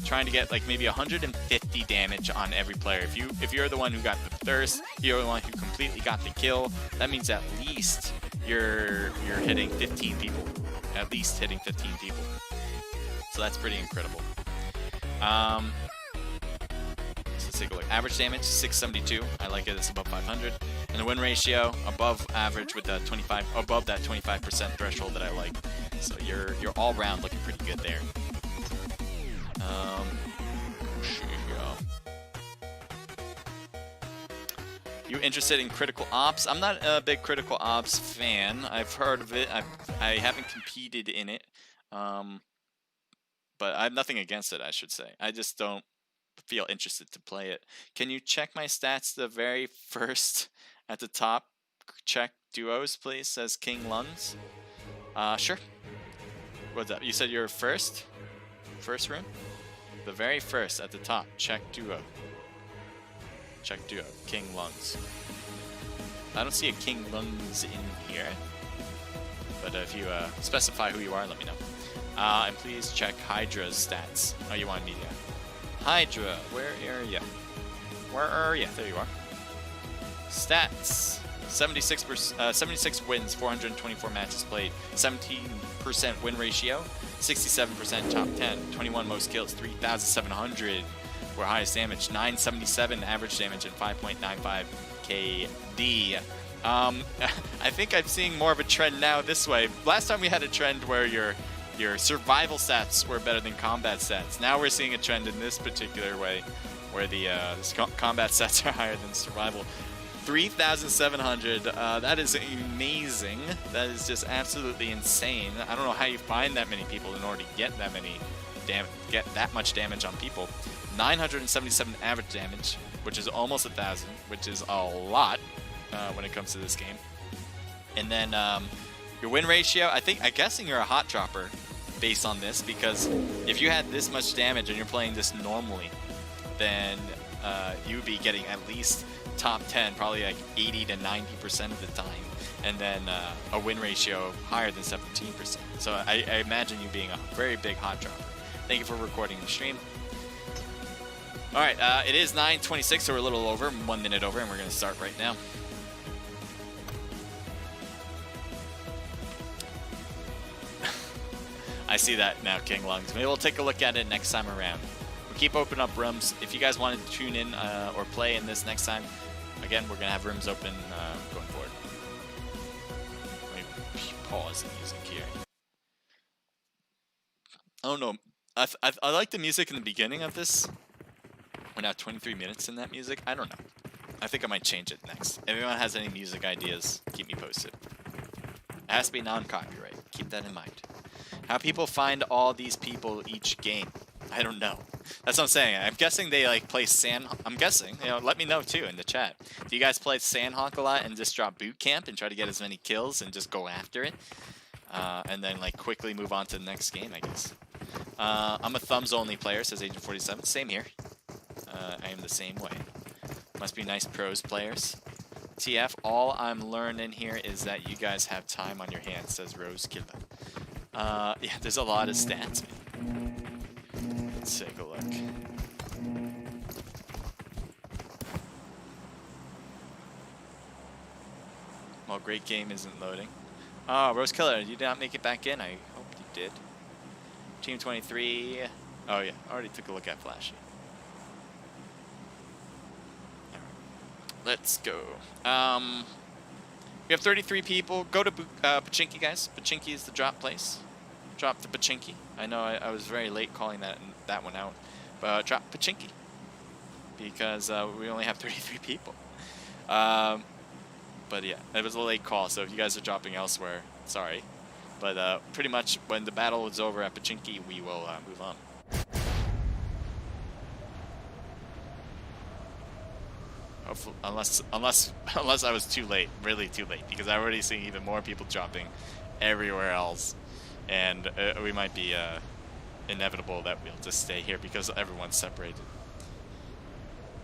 trying to get like maybe 150 damage on every player. If you're the one who got the thirst, you're the one who completely got the kill. That means at least you're hitting 15 people. At least hitting 15 people. So that's pretty incredible. So let's take a look. Average damage 672. I like it. It's above 500. And the win ratio above average with the 25 above that 25% threshold that I like. So you're all round looking pretty good there. You interested in critical ops? I'm not a big critical ops fan. I've heard of it. I haven't competed in it. But I have nothing against it, I should say. I just don't feel interested to play it. Can you check my stats the very first at the top? Check duos, please, says King Lunds. Sure. What's up? You said you're first? First room? The very first at the top. Check duo. Check duo. King Lunds. I don't see a King Lunds in here. But if you specify who you are, let me know. And please check Hydra's stats. Oh, you want me to? Hydra, where are you? Where are you? There you are. Stats. 76 wins, 424 matches played, 17% win ratio, 67% top 10, 21 most kills, 3,700 for highest damage, 977 average damage, and 5.95 KD. I think I'm seeing more of a trend now this way. Last time we had a trend where your survival stats were better than combat stats. Now we're seeing a trend in this particular way where the combat stats are higher than survival. 3,700, that is amazing. That is just absolutely insane. I don't know how you find that many people in order to get that much damage on people. 977 average damage, which is almost 1,000, which is a lot when it comes to this game. And then your win ratio, I'm guessing you're a hot dropper based on this, because if you had this much damage and you're playing this normally, then you'd be getting at least top 10, probably like 80 to 90% of the time, and then a win ratio higher than 17%. So I imagine you being a very big hot dropper. Thank you for recording the stream. All right, it is 9:26, so we're a little over, 1 minute over, and we're going to start right now. I see that now, King Lungs. Maybe we'll take a look at it next time around. We'll keep opening up rooms. If you guys wanted to tune in or play in this next time, again, we're going to have rooms open going forward. Let me pause the music here. I don't know. I like the music in the beginning of this. We're now 23 minutes in that music. I don't know. I think I might change it next. If anyone has any music ideas, keep me posted. It has to be non-copyright. Keep that in mind. How people find all these people each game, I don't know. That's what I'm saying. I'm guessing they like play I'm guessing. You know, let me know too in the chat. Do you guys play Sandhawk a lot and just drop boot camp and try to get as many kills and just go after it, and then like quickly move on to the next game? I guess. I'm a thumbs only player, says Agent 47. Same here. I am the same way. Must be nice pros players. TF, all I'm learning here is that you guys have time on your hands, says Rose Killer. Yeah, there's a lot of stats. Let's take a look. Well, great game isn't loading. Oh, Rose Killer, you did not make it back in. I hope you did. Team 23. Oh yeah, already took a look at Flashy. Let's go. We have 33 people. Go to Pachinki, guys. Pachinki is the drop place. Drop the Pachinki. I know I was very late calling that one out. But drop Pachinki. Because we only have 33 people. But yeah, it was a late call, so if you guys are dropping elsewhere, sorry. But pretty much when the battle is over at Pachinki, we will move on. Hopefully, unless I was too late, really too late, because I'm already seeing even more people dropping everywhere else, and we might be inevitable that we'll just stay here because everyone's separated.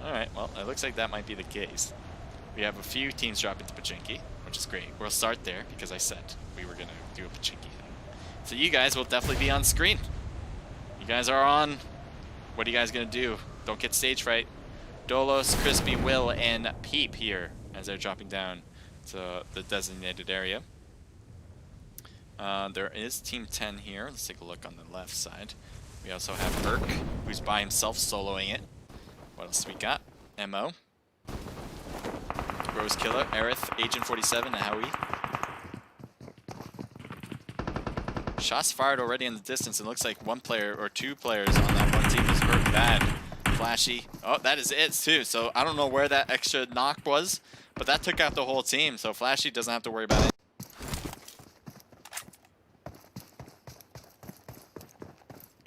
All right, well, it looks like that might be the case. We have a few teams dropping to Pachinki, which is great. We'll start there because I said we were gonna do a pachinki thing. So you guys will definitely be on screen. You guys are on. What are you guys gonna do? Don't get stage fright. Dolos, Crispy, Will, and Peep here as they're dropping down to the designated area. There is Team 10 here. Let's take a look on the left side. We also have Urk, who's by himself soloing it. What else we got? Mo, Rose Killer, Aerith, Agent 47, and Howie. Shots fired already in the distance. It looks like one player or two players on that one team is hurt bad. Flashy. Oh, that is it too. So I don't know where that extra knock was, but that took out the whole team. So Flashy doesn't have to worry about it.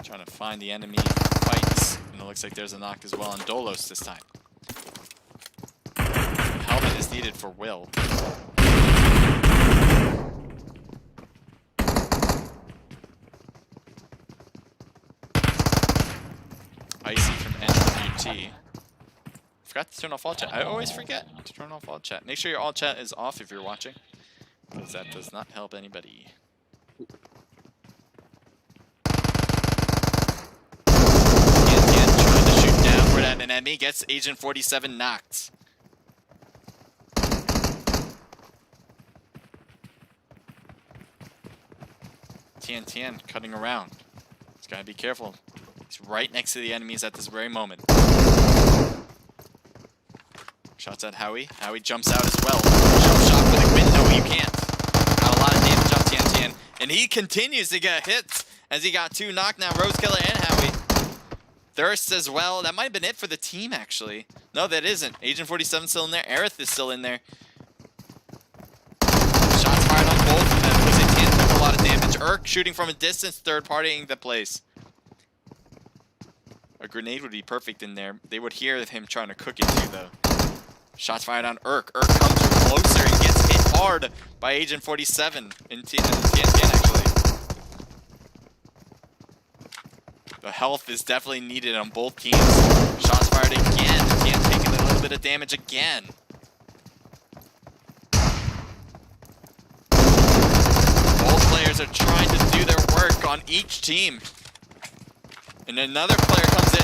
Trying to find the enemy fights. And it looks like there's a knock as well on Dolos this time. Helmet is needed for Will. Icy from NWT. Forgot to turn off all chat. I always forget to turn off all chat. Make sure your all chat is off if you're watching, because that does not help anybody. Again, trying to shoot downward at an enemy. Gets Agent 47 knocked. TN cutting around. He's gotta be careful. He's right next to the enemies at this very moment. Shots at Howie. Howie jumps out as well. Jump shot for the win. No, you can't. Got a lot of damage off TN. And he continues to get hits as he got two knocked now. Rose Killer and Howie. Thirst as well. That might have been it for the team, actually. No, that isn't. Agent 47 still in there. Aerith is still in there. Shots fired on both of them. Looks like TN took a lot of damage. Urk shooting from a distance, third-partying the place. A grenade would be perfect in there. They would hear him trying to cook it too, though. Shots fired on Urk. Urk comes closer and gets hit hard by Agent 47 in TN actually. The health is definitely needed on both teams. Shots fired again. TN taking a little bit of damage again. Both players are trying to do their work on each team. And another player comes in,